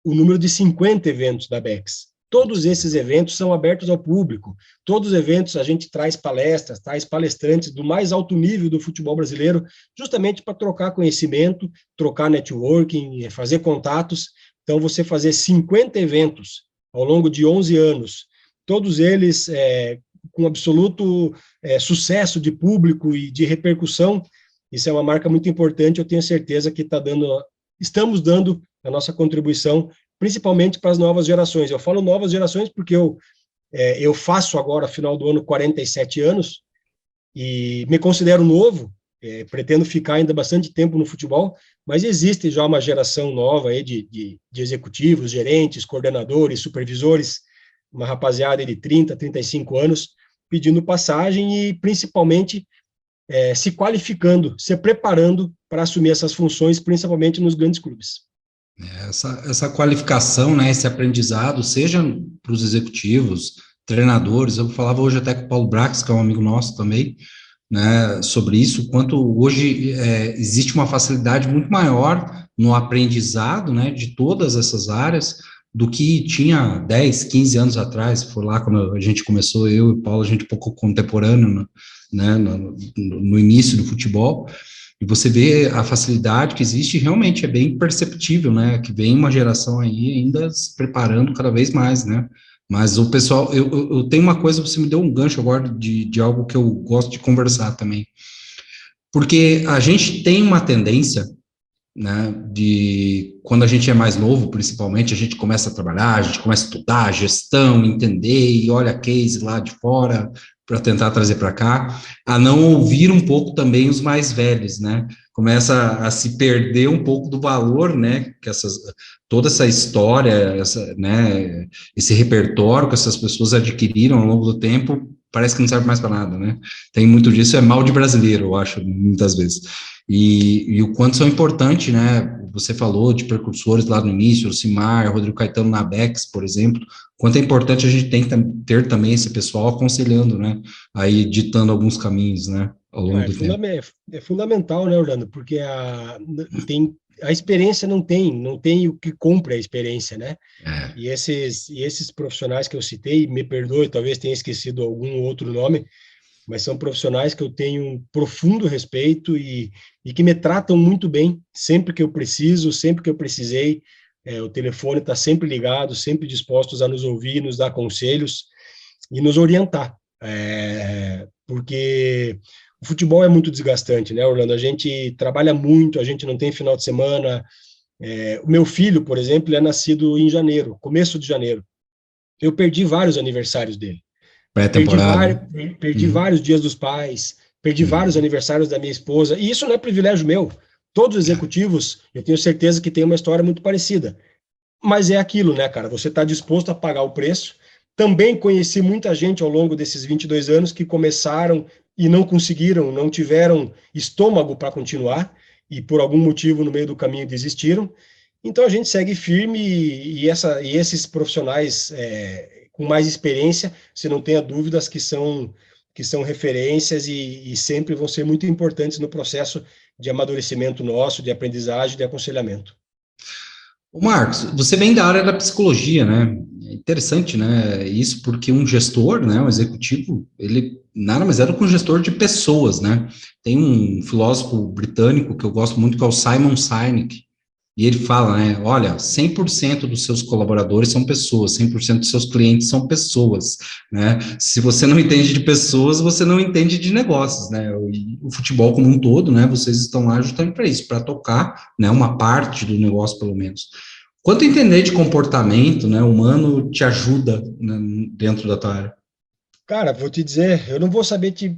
o número de 50 eventos da Bex. Todos esses eventos são abertos ao público. Todos os eventos a gente traz palestras, traz palestrantes do mais alto nível do futebol brasileiro, justamente para trocar conhecimento, trocar networking, fazer contatos. Então, você fazer 50 eventos ao longo de 11 anos, todos eles com absoluto sucesso de público e de repercussão, isso é uma marca muito importante, eu tenho certeza que estamos dando a nossa contribuição, principalmente para as novas gerações. Eu falo novas gerações porque eu faço agora, final do ano, 47 anos, e me considero novo, pretendo ficar ainda bastante tempo no futebol, mas existe já uma geração nova aí de executivos, gerentes, coordenadores, supervisores, uma rapaziada de 30, 35 anos, pedindo passagem e, principalmente, se qualificando, se preparando para assumir essas funções, principalmente nos grandes clubes. Essa qualificação, né, esse aprendizado, seja para os executivos, treinadores, eu falava hoje até com o Paulo Brax, que é um amigo nosso também, né, sobre isso, quanto hoje existe uma facilidade muito maior no aprendizado, né, de todas essas áreas, do que tinha 10, 15 anos atrás. Foi lá quando a gente começou, eu e o Paulo, a gente um pouco contemporâneo, né, no início do futebol, e você vê a facilidade que existe, realmente é bem perceptível, né, que vem uma geração aí ainda se preparando cada vez mais, né. Mas o pessoal, eu tenho uma coisa, você me deu um gancho agora de algo que eu gosto de conversar também, porque a gente tem uma tendência, né, de quando a gente é mais novo, principalmente, a gente começa a trabalhar, a gente começa a estudar gestão, entender, e olha case lá de fora, para tentar trazer para cá, a não ouvir um pouco também os mais velhos, né, começa a se perder um pouco do valor, né, que toda essa história, né, esse repertório que essas pessoas adquiriram ao longo do tempo, parece que não serve mais para nada, né, tem muito disso, é mal de brasileiro, eu acho, muitas vezes. E o quanto são importantes, né? Você falou de precursores lá no início, o Cimar, Rodrigo Caetano na Bex, por exemplo, quanto é importante a gente ter também esse pessoal aconselhando, né? Aí ditando alguns caminhos, né? Ao longo do tempo. É fundamental, né, Orlando? Porque a experiência não tem o que compre a experiência, né? É. E esses profissionais que eu citei, me perdoe, talvez tenha esquecido algum outro nome, mas são profissionais que eu tenho um profundo respeito e que me tratam muito bem, sempre que eu preciso, sempre que eu precisei. O telefone está sempre ligado, sempre dispostos a nos ouvir, nos dar conselhos e nos orientar. Porque o futebol é muito desgastante, né, Orlando? A gente trabalha muito, a gente não tem final de semana. O meu filho, por exemplo, ele é nascido em janeiro, começo de janeiro. Eu perdi vários aniversários dele. Pré-temporada. Perdi vários dias dos pais, perdi vários aniversários da minha esposa, e isso não é privilégio meu. Todos os executivos, eu tenho certeza que tem uma história muito parecida. Mas é aquilo, né, cara? Você está disposto a pagar o preço. Também conheci muita gente ao longo desses 22 anos que começaram e não conseguiram, não tiveram estômago para continuar, e por algum motivo no meio do caminho desistiram. Então a gente segue firme e esses profissionais com mais experiência, você não tenha dúvidas que são referências e sempre vão ser muito importantes no processo de amadurecimento nosso, de aprendizagem, de aconselhamento. Ô Marcos, você vem da área da psicologia, né? É interessante, né? Isso porque um gestor, né, um executivo, ele nada mais é do que um gestor de pessoas, né? Tem um filósofo britânico que eu gosto muito, que é o Simon Sinek, e ele fala, né, olha, 100% dos seus colaboradores são pessoas, 100% dos seus clientes são pessoas, né? Se você não entende de pessoas, você não entende de negócios, né? O futebol como um todo, né, vocês estão lá justamente para isso, para tocar, né, uma parte do negócio, pelo menos. Quanto entender de comportamento, né, humano te ajuda, né, dentro da tua área? Cara, vou te dizer, eu não vou saber te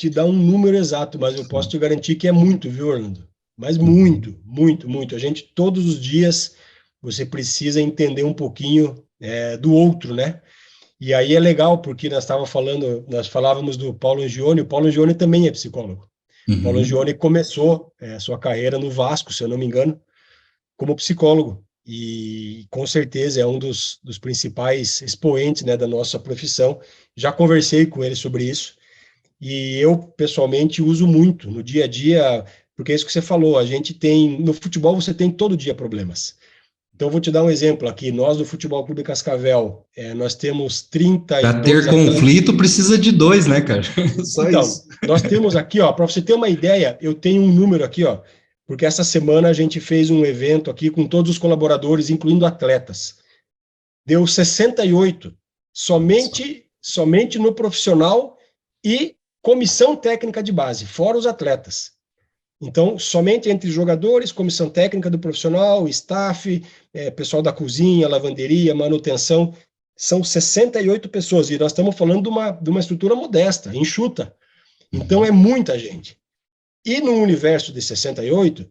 dar um número exato, mas eu posso te garantir que é muito, viu, Orlando? Mas Uhum. muito, muito, muito. A gente, todos os dias, você precisa entender um pouquinho do outro, né? E aí é legal, porque nós falávamos do Paulo Angione, o Paulo Angione também é psicólogo. O Paulo Uhum. Angione começou sua carreira no Vasco, se eu não me engano, como psicólogo. E com certeza é um dos principais expoentes, né, da nossa profissão. Já conversei com ele sobre isso. E eu, pessoalmente, uso muito no dia a dia, porque é isso que você falou, a gente tem, no futebol você tem todo dia problemas. Então, eu vou te dar um exemplo aqui. Nós, do Futebol Clube Cascavel, nós temos 32 Para ter conflito, precisa de 2, né, cara? Só Então, isso. nós temos aqui, ó, para você ter uma ideia, eu tenho um número aqui, ó, porque essa semana a gente fez um evento aqui com todos os colaboradores, incluindo atletas. Deu 68, somente no profissional e comissão técnica de base, fora os atletas. Então, somente entre jogadores, comissão técnica do profissional, staff, pessoal da cozinha, lavanderia, manutenção, são 68 pessoas, e nós estamos falando de uma estrutura modesta, enxuta. Então, é muita gente. E no universo de 68,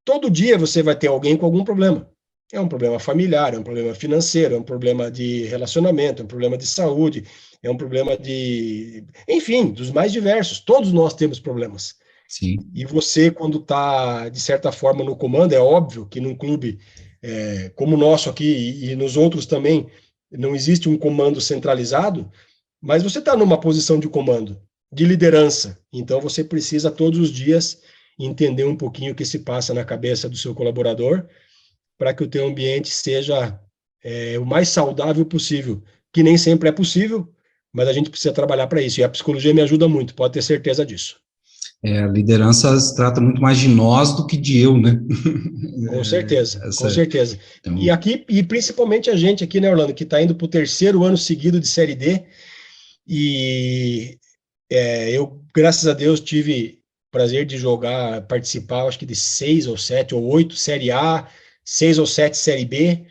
todo dia você vai ter alguém com algum problema. É um problema familiar, é um problema financeiro, é um problema de relacionamento, é um problema de saúde, é um problema de... Enfim, dos mais diversos. Todos nós temos problemas. Sim. E você, quando está, de certa forma, no comando, é óbvio que num clube como o nosso aqui e nos outros também, não existe um comando centralizado, mas você está numa posição de comando, de liderança. Então, você precisa, todos os dias, entender um pouquinho o que se passa na cabeça do seu colaborador, para que o teu ambiente seja o mais saudável possível, que nem sempre é possível, mas a gente precisa trabalhar para isso. E a psicologia me ajuda muito, pode ter certeza disso. A liderança se trata muito mais de nós do que de eu, né? Com certeza, com certeza. Então... E aqui, e principalmente a gente aqui, né, Orlando, que está indo para o 3º ano seguido de Série D, e eu, graças a Deus, tive o prazer de jogar, participar, acho que de 6 ou 7 ou 8 Série A, 6 ou 7 Série B,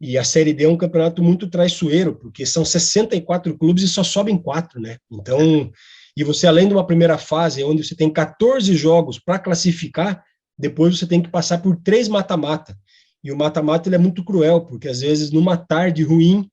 e a Série D é um campeonato muito traiçoeiro, porque são 64 clubes e só sobem 4, né? Então, e você, além de uma primeira fase, onde você tem 14 jogos para classificar, depois você tem que passar por 3 mata-mata. E o mata-mata ele é muito cruel, porque às vezes numa tarde ruim,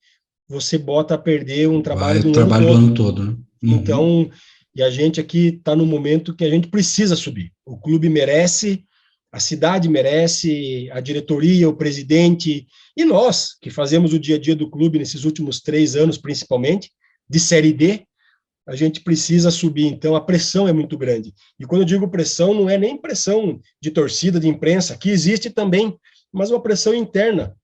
você bota a perder um trabalho do ano todo. Né? Uhum. Então, e a gente aqui está no momento que a gente precisa subir. O clube merece, a cidade merece, a diretoria, o presidente, e nós, que fazemos o dia a dia do clube nesses últimos 3 anos, principalmente, de Série D, a gente precisa subir. Então, a pressão é muito grande. E quando eu digo pressão, não é nem pressão de torcida, de imprensa, que existe também, mas uma pressão interna,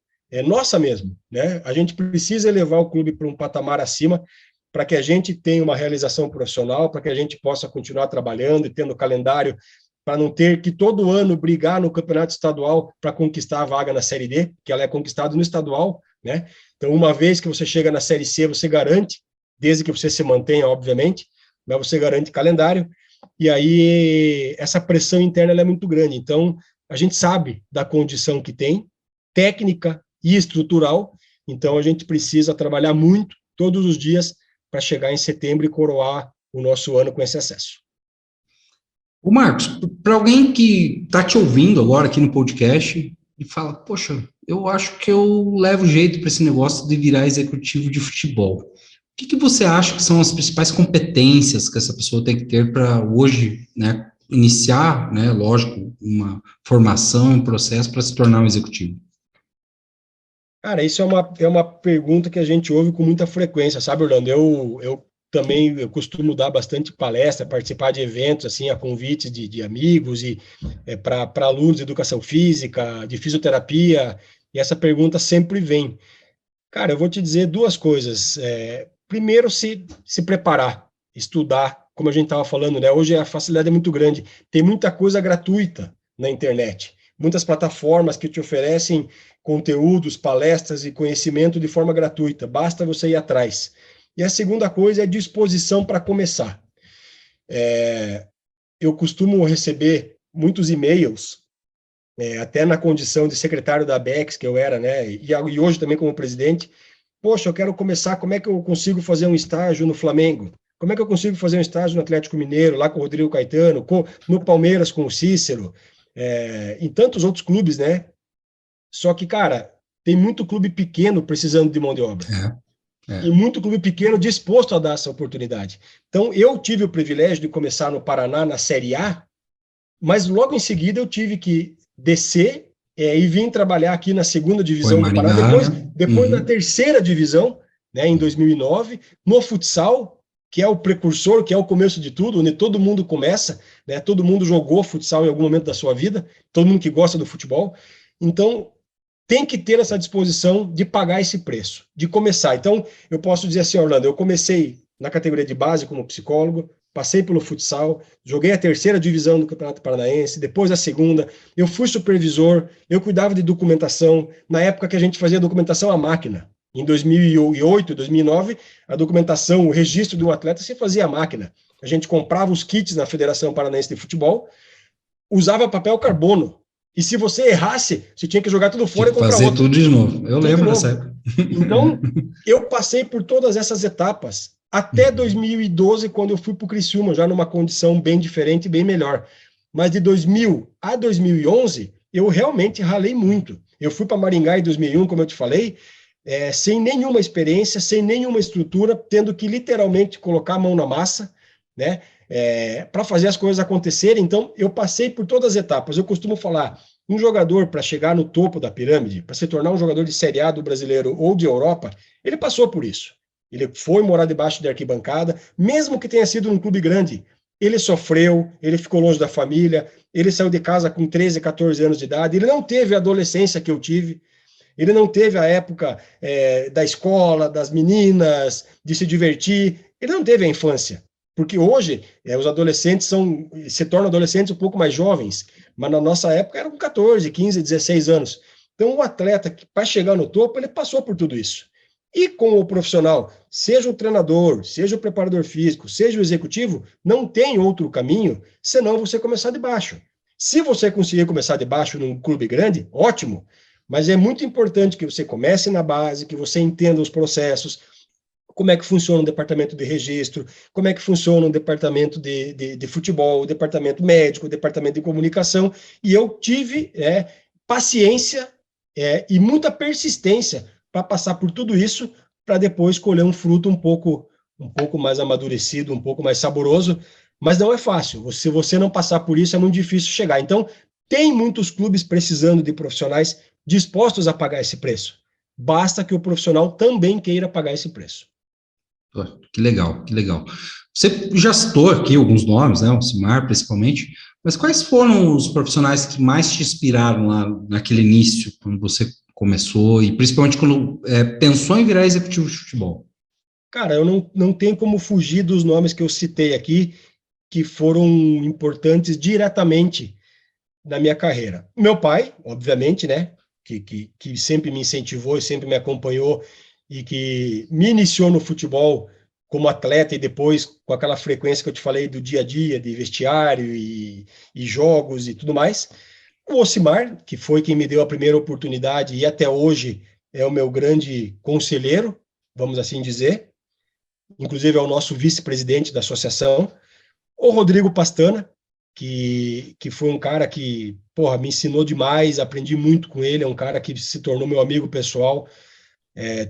nossa mesmo, né? A gente precisa elevar o clube para um patamar acima, para que a gente tenha uma realização profissional, para que a gente possa continuar trabalhando e tendo calendário, para não ter que todo ano brigar no campeonato estadual para conquistar a vaga na Série D, que ela é conquistada no estadual, né? Então, uma vez que você chega na Série C, você garante, desde que você se mantenha, obviamente, mas você garante calendário, e aí essa pressão interna ela é muito grande. Então, a gente sabe da condição que tem, técnica e estrutural, então a gente precisa trabalhar muito, todos os dias, para chegar em setembro e coroar o nosso ano com esse acesso. O Marcos, para alguém que está te ouvindo agora aqui no podcast e fala, poxa, eu acho que eu levo jeito para esse negócio de virar executivo de futebol. O que você acha que são as principais competências que essa pessoa tem que ter para hoje, né, iniciar, né, lógico, uma formação, um processo para se tornar um executivo? Cara, isso é uma pergunta que a gente ouve com muita frequência, sabe, Orlando? Eu também costumo dar bastante palestra, participar de eventos, assim, a convites de amigos e para alunos de educação física, de fisioterapia, e essa pergunta sempre vem. Cara, eu vou te dizer 2 coisas. Primeiro, se preparar, estudar, como a gente estava falando, né? Hoje a facilidade é muito grande, tem muita coisa gratuita na internet, muitas plataformas que te oferecem conteúdos, palestras e conhecimento de forma gratuita, basta você ir atrás. E a segunda coisa é disposição para começar. Eu costumo receber muitos e-mails, até na condição de secretário da ABEX, que eu era, né, e hoje também como presidente. Poxa, eu quero começar, como é que eu consigo fazer um estágio no Flamengo? Como é que eu consigo fazer um estágio no Atlético Mineiro, lá com o Rodrigo Caetano, no Palmeiras com o Cícero, em tantos outros clubes, né? Só que, cara, tem muito clube pequeno precisando de mão de obra. E muito clube pequeno disposto a dar essa oportunidade. Então, eu tive o privilégio de começar no Paraná, na Série A, mas logo em seguida eu tive que descer e vim trabalhar aqui na 2ª divisão do Paraná, depois na 3ª divisão, né, em 2009, no futsal, que é o precursor, que é o começo de tudo, onde todo mundo começa, né, todo mundo jogou futsal em algum momento da sua vida, todo mundo que gosta do futebol. Então, tem que ter essa disposição de pagar esse preço, de começar. Então, eu posso dizer assim, Orlando, eu comecei na categoria de base como psicólogo, passei pelo futsal, joguei a terceira divisão do Campeonato Paranaense, depois a segunda, eu fui supervisor, eu cuidava de documentação, na época que a gente fazia documentação à máquina. Em 2008, 2009, a documentação, o registro de um atleta se fazia à máquina. A gente comprava os kits na Federação Paranaense de Futebol, usava papel carbono. E se você errasse, você tinha que jogar tudo fora e comprar fazer outro. Tudo de novo. Eu tudo lembro dessa época. Então, eu passei por todas essas etapas até 2012, quando eu fui para o Criciúma, já numa condição bem diferente e bem melhor. Mas de 2000 a 2011, eu realmente ralei muito. Eu fui para Maringá em 2001, como eu te falei, sem nenhuma experiência, sem nenhuma estrutura, tendo que literalmente colocar a mão na massa, né? Para fazer as coisas acontecerem. Então, eu passei por todas as etapas. Eu costumo falar, um jogador para chegar no topo da pirâmide, para se tornar um jogador de Série A do brasileiro ou de Europa, ele passou por isso. Ele foi morar debaixo de arquibancada, mesmo que tenha sido num clube grande. Ele sofreu, ele ficou longe da família, ele saiu de casa com 13, 14 anos de idade, ele não teve a adolescência que eu tive, ele não teve a época da escola, das meninas, de se divertir, ele não teve a infância. Porque hoje os adolescentes se tornam adolescentes um pouco mais jovens, mas na nossa época eram 14, 15, 16 anos. Então o atleta, para chegar no topo, ele passou por tudo isso. E com o profissional, seja o treinador, seja o preparador físico, seja o executivo, não tem outro caminho senão você começar de baixo. Se você conseguir começar de baixo num clube grande, ótimo, mas é muito importante que você comece na base, que você entenda os processos, como é que funciona o departamento de registro, como é que funciona o departamento de futebol, o departamento médico, o departamento de comunicação, e eu tive paciência e muita persistência para passar por tudo isso, para depois colher um fruto um pouco mais amadurecido, um pouco mais saboroso, mas não é fácil. Se você não passar por isso, é muito difícil chegar. Então, tem muitos clubes precisando de profissionais dispostos a pagar esse preço. Basta que o profissional também queira pagar esse preço. Que legal, que legal. Você já citou aqui alguns nomes, né, o Cimar principalmente, mas quais foram os profissionais que mais te inspiraram lá naquele início, quando você começou, e principalmente quando pensou em virar executivo de futebol? Cara, eu não tenho como fugir dos nomes que eu citei aqui, que foram importantes diretamente na minha carreira. Meu pai, obviamente, né, que sempre me incentivou e sempre me acompanhou e que me iniciou no futebol como atleta e depois com aquela frequência que eu te falei do dia a dia, de vestiário e jogos e tudo mais. O Ocimar, que foi quem me deu a primeira oportunidade e até hoje é o meu grande conselheiro, vamos assim dizer. Inclusive é o nosso vice-presidente da associação. O Rodrigo Pastana, que foi um cara que, porra, me ensinou demais, aprendi muito com ele, é um cara que se tornou meu amigo pessoal,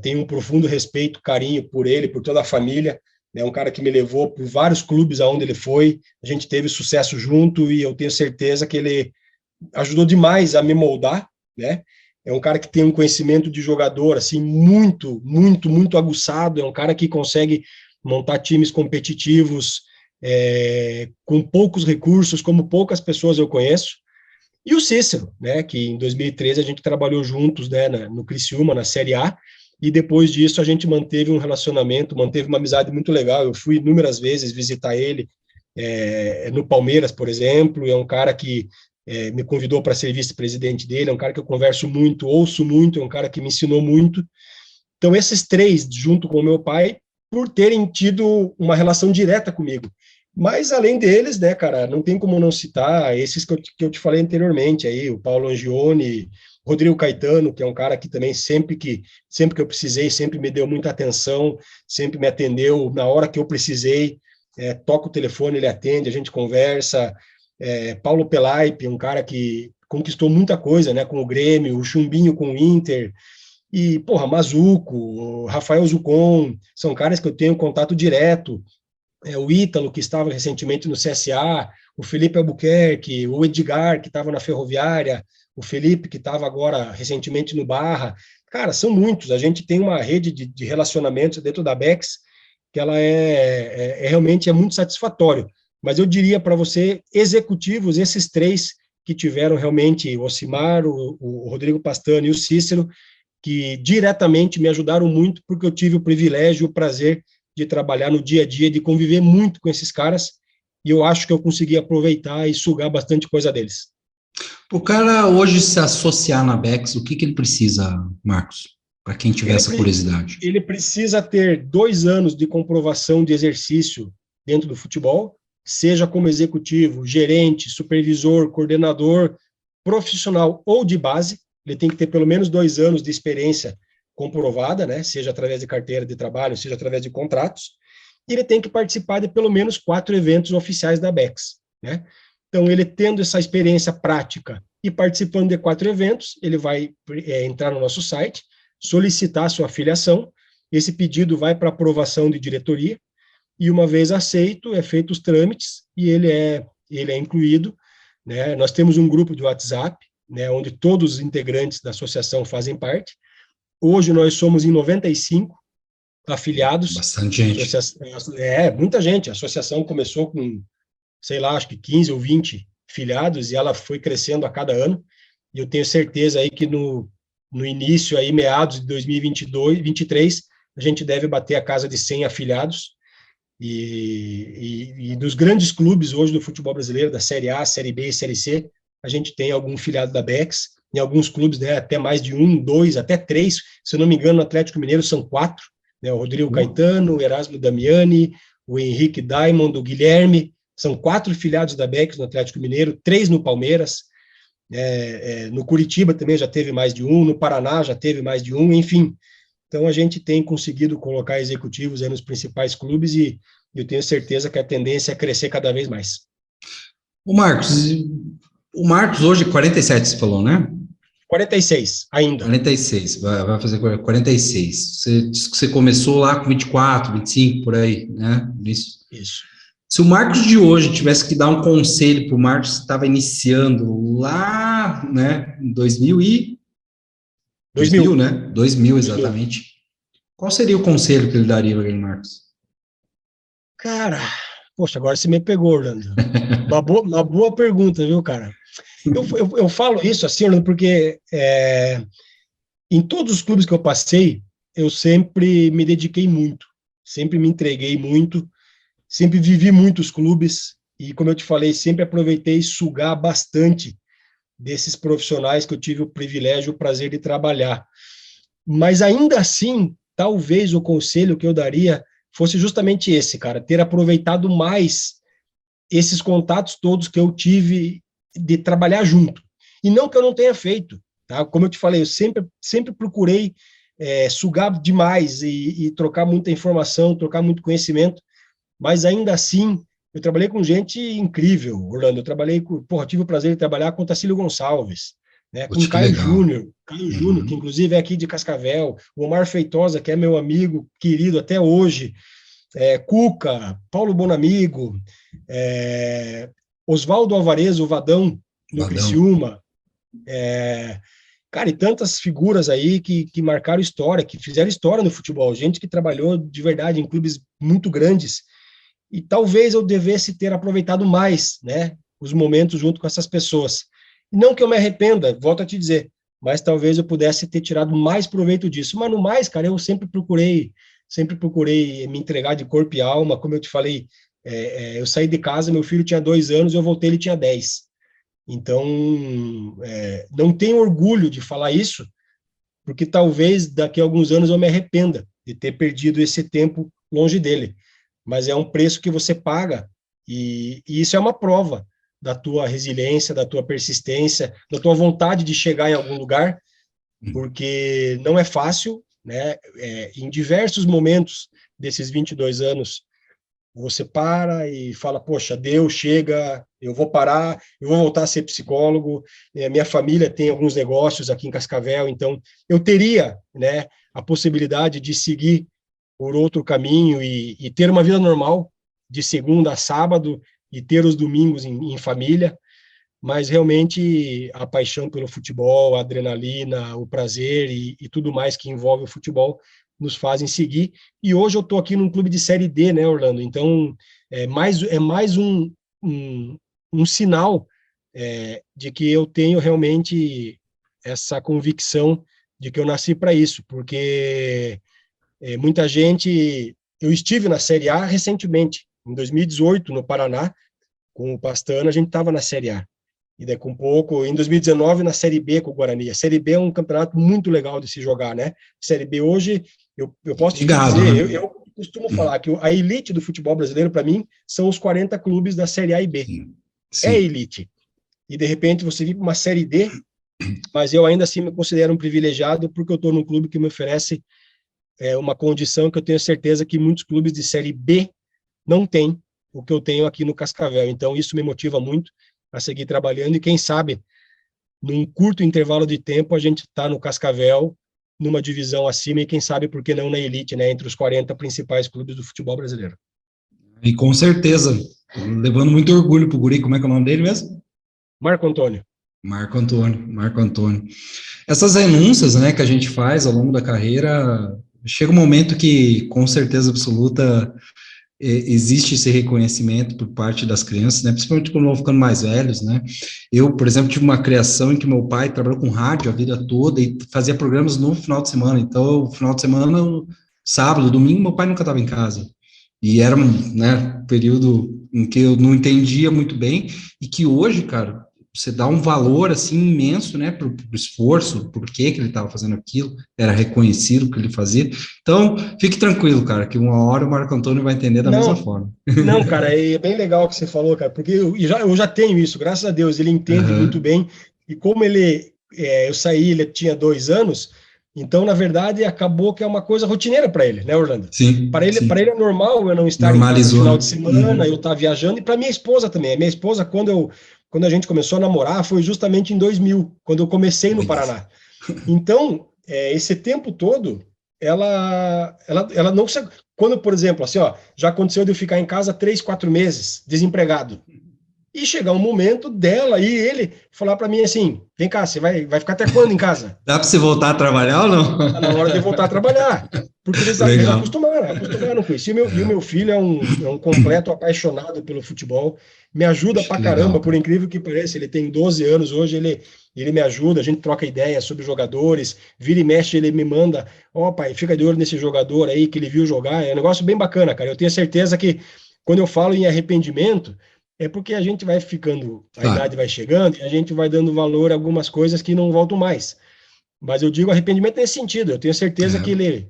tenho um profundo respeito, carinho por ele, por toda a família, é um cara que me levou por vários clubes aonde ele foi, a gente teve sucesso junto e eu tenho certeza que ele ajudou demais a me moldar, né? É um cara que tem um conhecimento de jogador, assim, muito, muito, muito aguçado, é um cara que consegue montar times competitivos, com poucos recursos, como poucas pessoas eu conheço, e o Cícero, né, que em 2013 a gente trabalhou juntos, né, no Criciúma, na Série A, e depois disso a gente manteve um relacionamento, manteve uma amizade muito legal, eu fui inúmeras vezes visitar ele, no Palmeiras, por exemplo, é um cara que me convidou para ser vice-presidente dele, é um cara que eu converso muito, ouço muito, é um cara que me ensinou muito. Então, esses três, junto com o meu pai, por terem tido uma relação direta comigo. Mas, além deles, né, cara, não tem como não citar esses que eu te falei anteriormente, aí, o Paulo Angione, Rodrigo Caetano, que é um cara que também sempre que eu precisei, sempre me deu muita atenção, sempre me atendeu na hora que eu precisei, toca o telefone, ele atende, a gente conversa. Paulo Pelaipe, um cara que conquistou muita coisa, né, com o Grêmio, o Chumbinho com o Inter, e, porra, Mazuco, Rafael Zucon, são caras que eu tenho contato direto, o Ítalo, que estava recentemente no CSA, o Felipe Albuquerque, o Edgar, que estava na Ferroviária, o Felipe, que estava agora recentemente no Barra. Cara, são muitos, a gente tem uma rede de relacionamentos dentro da Bex, que ela realmente muito satisfatório. Mas eu diria para você, executivos, esses três que tiveram realmente o Ocimar, o Rodrigo Pastano e o Cícero, que diretamente me ajudaram muito, porque eu tive o privilégio e o prazer de trabalhar no dia a dia, de conviver muito com esses caras, e eu acho que eu consegui aproveitar e sugar bastante coisa deles. O cara hoje se associar na Bex, o que ele precisa, Marcos? Para quem tiver essa curiosidade. Ele precisa ter 2 anos de comprovação de exercício dentro do futebol, seja como executivo, gerente, supervisor, coordenador, profissional ou de base. Ele tem que ter pelo menos 2 anos de experiência comprovada, né? Seja através de carteira de trabalho, seja através de contratos. E ele tem que participar de pelo menos 4 eventos oficiais da Bex, né? Então, ele tendo essa experiência prática e participando de 4 eventos, ele vai entrar no nosso site, solicitar sua filiação, esse pedido vai para aprovação de diretoria, e uma vez aceito, é feito os trâmites, e ele é incluído, né? Nós temos um grupo de WhatsApp, né, onde todos os integrantes da associação fazem parte. Hoje nós somos em 95 afiliados. Bastante gente. Muita gente. A associação começou com, sei lá, acho que 15 ou 20 filiados, e ela foi crescendo a cada ano, e eu tenho certeza aí que no início, aí, meados de 2022, 23, a gente deve bater a casa de 100 afiliados, e dos grandes clubes hoje do futebol brasileiro, da Série A, Série B e Série C, a gente tem algum filiado da Bex, em alguns clubes, né, até mais de 1, 2, até 3, se eu não me engano, no Atlético Mineiro são 4, né, o Rodrigo Caetano, o Erasmo Damiani, o Henrique Diamond, o Guilherme, são 4 filiados da Bex no Atlético Mineiro, 3 no Palmeiras, no Curitiba também já teve mais de 1, no Paraná já teve mais de 1, enfim. Então, a gente tem conseguido colocar executivos aí nos principais clubes, e eu tenho certeza que a tendência é crescer cada vez mais. O Marcos hoje 47, você falou, né? 46, ainda. 46, vai fazer 46. Você disse que você começou lá com 24, 25, por aí, né? Isso. Se o Marcos de hoje tivesse que dar um conselho para o Marcos que estava iniciando lá, né, em 2000, né? 2000, exatamente. 2000. Qual seria o conselho que ele daria para aquele Marcos? Cara, poxa, agora você me pegou, Orlando. Uma boa pergunta, viu, cara? Eu falo isso assim, Orlando, porque em todos os clubes que eu passei, eu sempre me dediquei muito, sempre me entreguei muito, sempre vivi muitos clubes, e como eu te falei, sempre aproveitei sugar bastante desses profissionais que eu tive o privilégio, o prazer de trabalhar. Mas ainda assim, talvez o conselho que eu daria fosse justamente esse, cara, ter aproveitado mais esses contatos todos que eu tive de trabalhar junto. E não que eu não tenha feito, tá? Como eu te falei, eu sempre procurei sugar demais e trocar muita informação, trocar muito conhecimento, mas ainda assim, eu trabalhei com gente incrível, Orlando. Tive o prazer de trabalhar com o Tacílio Gonçalves, né, com o Caio Júnior, que inclusive é aqui de Cascavel, o Omar Feitosa, que é meu amigo querido até hoje, Cuca, Paulo Bonamigo, Oswaldo Alvarez, o Vadão, no Criciúma, cara, e tantas figuras aí que marcaram história, que fizeram história no futebol, gente que trabalhou de verdade em clubes muito grandes, e talvez eu devesse ter aproveitado mais, né, os momentos junto com essas pessoas. Não que eu me arrependa, volto a te dizer, mas talvez eu pudesse ter tirado mais proveito disso. Mas no mais, cara, eu sempre procurei me entregar de corpo e alma. Como eu te falei, eu saí de casa, meu filho tinha 2 anos, eu voltei, ele tinha 10. Então, não tenho orgulho de falar isso, porque talvez daqui a alguns anos eu me arrependa de ter perdido esse tempo longe dele. Mas é um preço que você paga, e isso é uma prova da tua resiliência, da tua persistência, da tua vontade de chegar em algum lugar, porque não é fácil, né? Em diversos momentos desses 22 anos, você para e fala, poxa, Deus, chega, eu vou parar, eu vou voltar a ser psicólogo, minha família tem alguns negócios aqui em Cascavel, então eu teria, né, a possibilidade de seguir por outro caminho e ter uma vida normal, de segunda a sábado, e ter os domingos em família, mas realmente a paixão pelo futebol, a adrenalina, o prazer e tudo mais que envolve o futebol nos fazem seguir. E hoje eu estou aqui num clube de Série D, né, Orlando? Então, é mais um sinal de que eu tenho realmente essa convicção de que eu nasci para isso, porque muita gente... Eu estive na Série A recentemente, em 2018, no Paraná, com o Pastana, a gente estava na Série A. E daí com pouco, em 2019, na Série B com o Guarani. A Série B é um campeonato muito legal de se jogar, né? Série B hoje, eu posso te Obrigado, dizer, né? eu costumo falar que a elite do futebol brasileiro, para mim, são os 40 clubes da Série A e B. Sim, É sim. elite. E, de repente, você vir para uma Série D, mas eu ainda assim me considero um privilegiado porque eu estou num clube que me oferece uma condição que eu tenho certeza que muitos clubes de Série B não têm o que eu tenho aqui no Cascavel. Então, isso me motiva muito a seguir trabalhando e, quem sabe, num curto intervalo de tempo, a gente está no Cascavel, numa divisão acima e, quem sabe, por que não na elite, né, entre os 40 principais clubes do futebol brasileiro. E com certeza, levando muito orgulho pro guri, como é que é o nome dele mesmo? Marco Antônio. Marco Antônio, Marco Antônio. Essas renúncias, né, que a gente faz ao longo da carreira, chega um momento que, com certeza absoluta, existe esse reconhecimento por parte das crianças, né, principalmente quando vão ficando mais velhos, né. Eu, por exemplo, tive uma criação em que meu pai trabalhou com rádio a vida toda e fazia programas no final de semana. Então, no final de semana, sábado, domingo, meu pai nunca estava em casa. E era, né, período em que eu não entendia muito bem e que hoje, cara, você dá um valor, assim, imenso, né, pro esforço, por que ele estava fazendo aquilo, era reconhecido o que ele fazia. Então, fique tranquilo, cara, que uma hora o Marco Antônio vai entender da mesma Não, forma. não, cara, é bem legal o que você falou, cara, porque eu já tenho isso, graças a Deus, ele entende muito Aham, bem, e como eu saí, ele tinha 2 anos, então, na verdade, acabou que é uma coisa rotineira para ele, né, Orlando? sim, Para ele sim. é normal eu não estar em casa Normalizou, final né? de semana, eu Uhum. estar viajando, e para minha esposa também. A minha esposa, quando a gente começou a namorar, foi justamente em 2000, quando eu comecei no Olha, Paraná. Então, esse tempo todo, ela não se... Quando, por exemplo, assim, ó, já aconteceu de eu ficar em casa 3, 4 meses, desempregado. E chegar um momento dela e ele falar para mim assim: vem cá, você vai ficar até quando em casa? dá para você voltar a trabalhar ou não? Tá na hora de voltar a trabalhar. Porque eles Legal. acostumaram com isso. E o meu filho é um completo apaixonado pelo futebol, me ajuda Puxa, pra que legal, caramba, por cara. incrível que pareça. Ele tem 12 anos hoje, ele me ajuda, a gente troca ideias sobre jogadores, vira e mexe, ele me manda: ó, pai, fica de olho nesse jogador aí que ele viu jogar. É um negócio bem bacana, cara. Eu tenho certeza que quando eu falo em arrependimento, é porque a gente vai ficando, a idade Claro, vai chegando e a gente vai dando valor a algumas coisas que não voltam mais. Mas eu digo arrependimento nesse sentido. Eu tenho certeza é,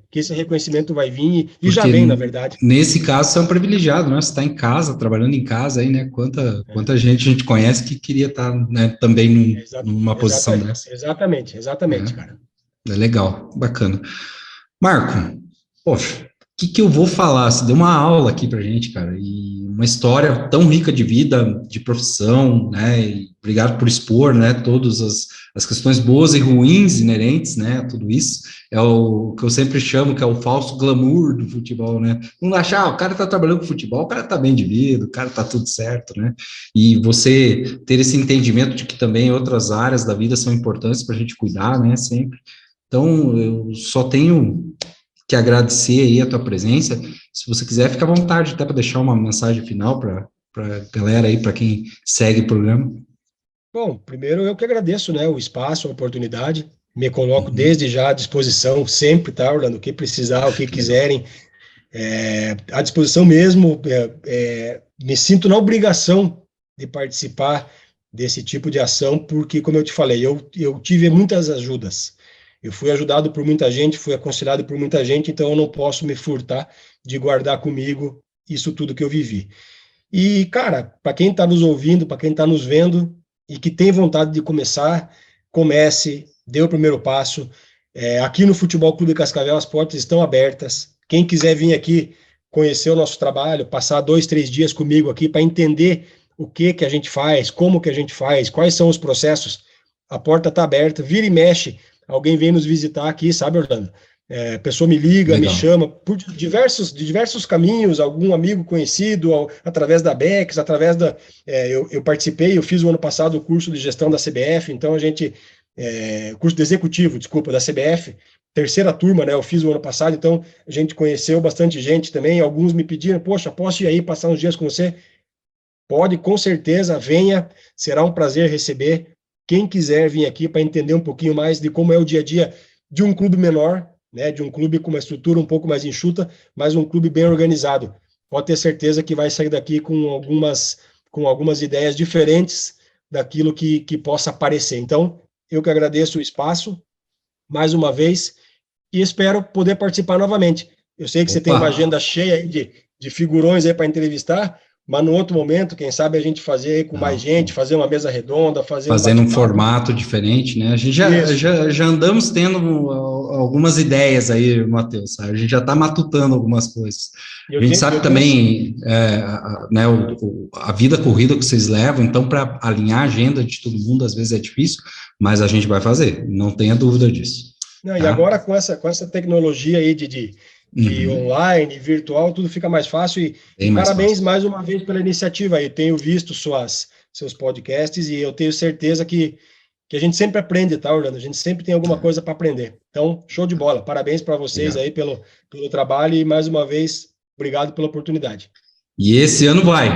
que esse reconhecimento vai vir e já porque vem, na verdade. nesse caso você é um privilegiado, né? Você está em casa, trabalhando em casa aí, né? Quanta É, gente a gente conhece que queria estar, né, também numa posição dessa, exatamente, né? cara. É legal, bacana. Marco, poxa, o que que eu vou falar? Você deu uma aula aqui pra gente, cara, e uma história tão rica de vida, de profissão, né? E obrigado por expor, né, todas as questões boas e ruins inerentes, né, a tudo isso. É o que eu sempre chamo que é o falso glamour do futebol, né? Não achar, o cara tá trabalhando com futebol, o cara tá bem de vida, o cara tá tudo certo, né? E você ter esse entendimento de que também outras áreas da vida são importantes para a gente cuidar, né, sempre. Então, eu só tenho que agradecer aí a tua presença. Se você quiser, fica à vontade até para deixar uma mensagem final para a galera aí, para quem segue o programa. Bom, primeiro eu que agradeço, né, o espaço, a oportunidade. Me coloco Uhum, desde já à disposição, sempre, tá, Orlando? O que precisar, o que que legal. quiserem, à disposição mesmo. Me sinto na obrigação de participar desse tipo de ação, porque, como eu te falei, eu tive muitas ajudas. Eu fui ajudado por muita gente, fui aconselhado por muita gente, então eu não posso me furtar de guardar comigo isso tudo que eu vivi. E, cara, para quem está nos ouvindo, para quem está nos vendo e que tem vontade de começar, comece, dê o primeiro passo. Aqui no Futebol Clube Cascavel as portas estão abertas. Quem quiser vir aqui conhecer o nosso trabalho, passar 2, 3 dias comigo aqui para entender o que a gente faz, como que a gente faz, quais são os processos, a porta está aberta. Vira e mexe, alguém vem nos visitar aqui, sabe, Orlando? A pessoa me liga, me Legal. chama por diversos caminhos, algum amigo conhecido, através da Bex, através da. Eu participei, eu fiz o ano passado o curso de gestão da CBF, então a gente. Curso de executivo, desculpa, da CBF, terceira turma, né? Eu fiz o ano passado, então a gente conheceu bastante gente também. Alguns me pediram, poxa, posso ir aí passar uns dias com você? pode, com certeza, venha, será um prazer receber quem quiser vir aqui para entender um pouquinho mais de como é o dia a dia de um clube menor, né, de um clube com uma estrutura um pouco mais enxuta, mas um clube bem organizado. Pode ter certeza que vai sair daqui com algumas ideias diferentes daquilo que possa aparecer. Então, eu que agradeço o espaço, mais uma vez, e espero poder participar novamente. Eu sei que você tem uma agenda cheia aí de figurões aí para entrevistar, mas no outro momento, quem sabe a gente fazer aí com mais gente, fazer uma mesa redonda, fazendo um formato diferente, né? A gente já andamos tendo algumas ideias aí, Matheus. A gente já está matutando algumas coisas. A gente sabe também né, a vida corrida que vocês levam, então, para alinhar a agenda de todo mundo, às vezes é difícil, mas a gente vai fazer, não tenha dúvida disso. Não, tá? E agora com essa tecnologia aí de online, virtual, tudo fica mais fácil. E parabéns mais uma vez pela iniciativa aí. Tenho visto seus podcasts e eu tenho certeza que a gente sempre aprende, tá, Orlando? A gente sempre tem alguma coisa para aprender. Então, show de bola. Parabéns para vocês aí pelo trabalho e mais uma vez, obrigado pela oportunidade. E esse ano vai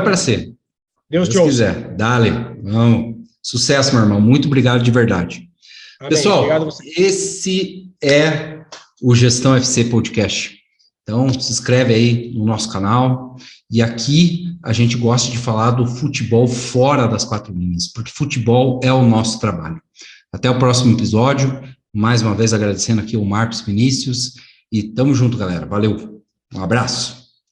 para ser. Deus te quiser. Dale, vamos. Sucesso, meu irmão. Muito obrigado de verdade. Amém. Pessoal, esse é o Gestão FC Podcast. Então, se inscreve aí no nosso canal. E aqui a gente gosta de falar do futebol fora das quatro linhas, porque futebol é o nosso trabalho. Até o próximo episódio. Mais uma vez agradecendo aqui o Marcos Vinícius. E tamo junto, galera. Valeu. Um abraço.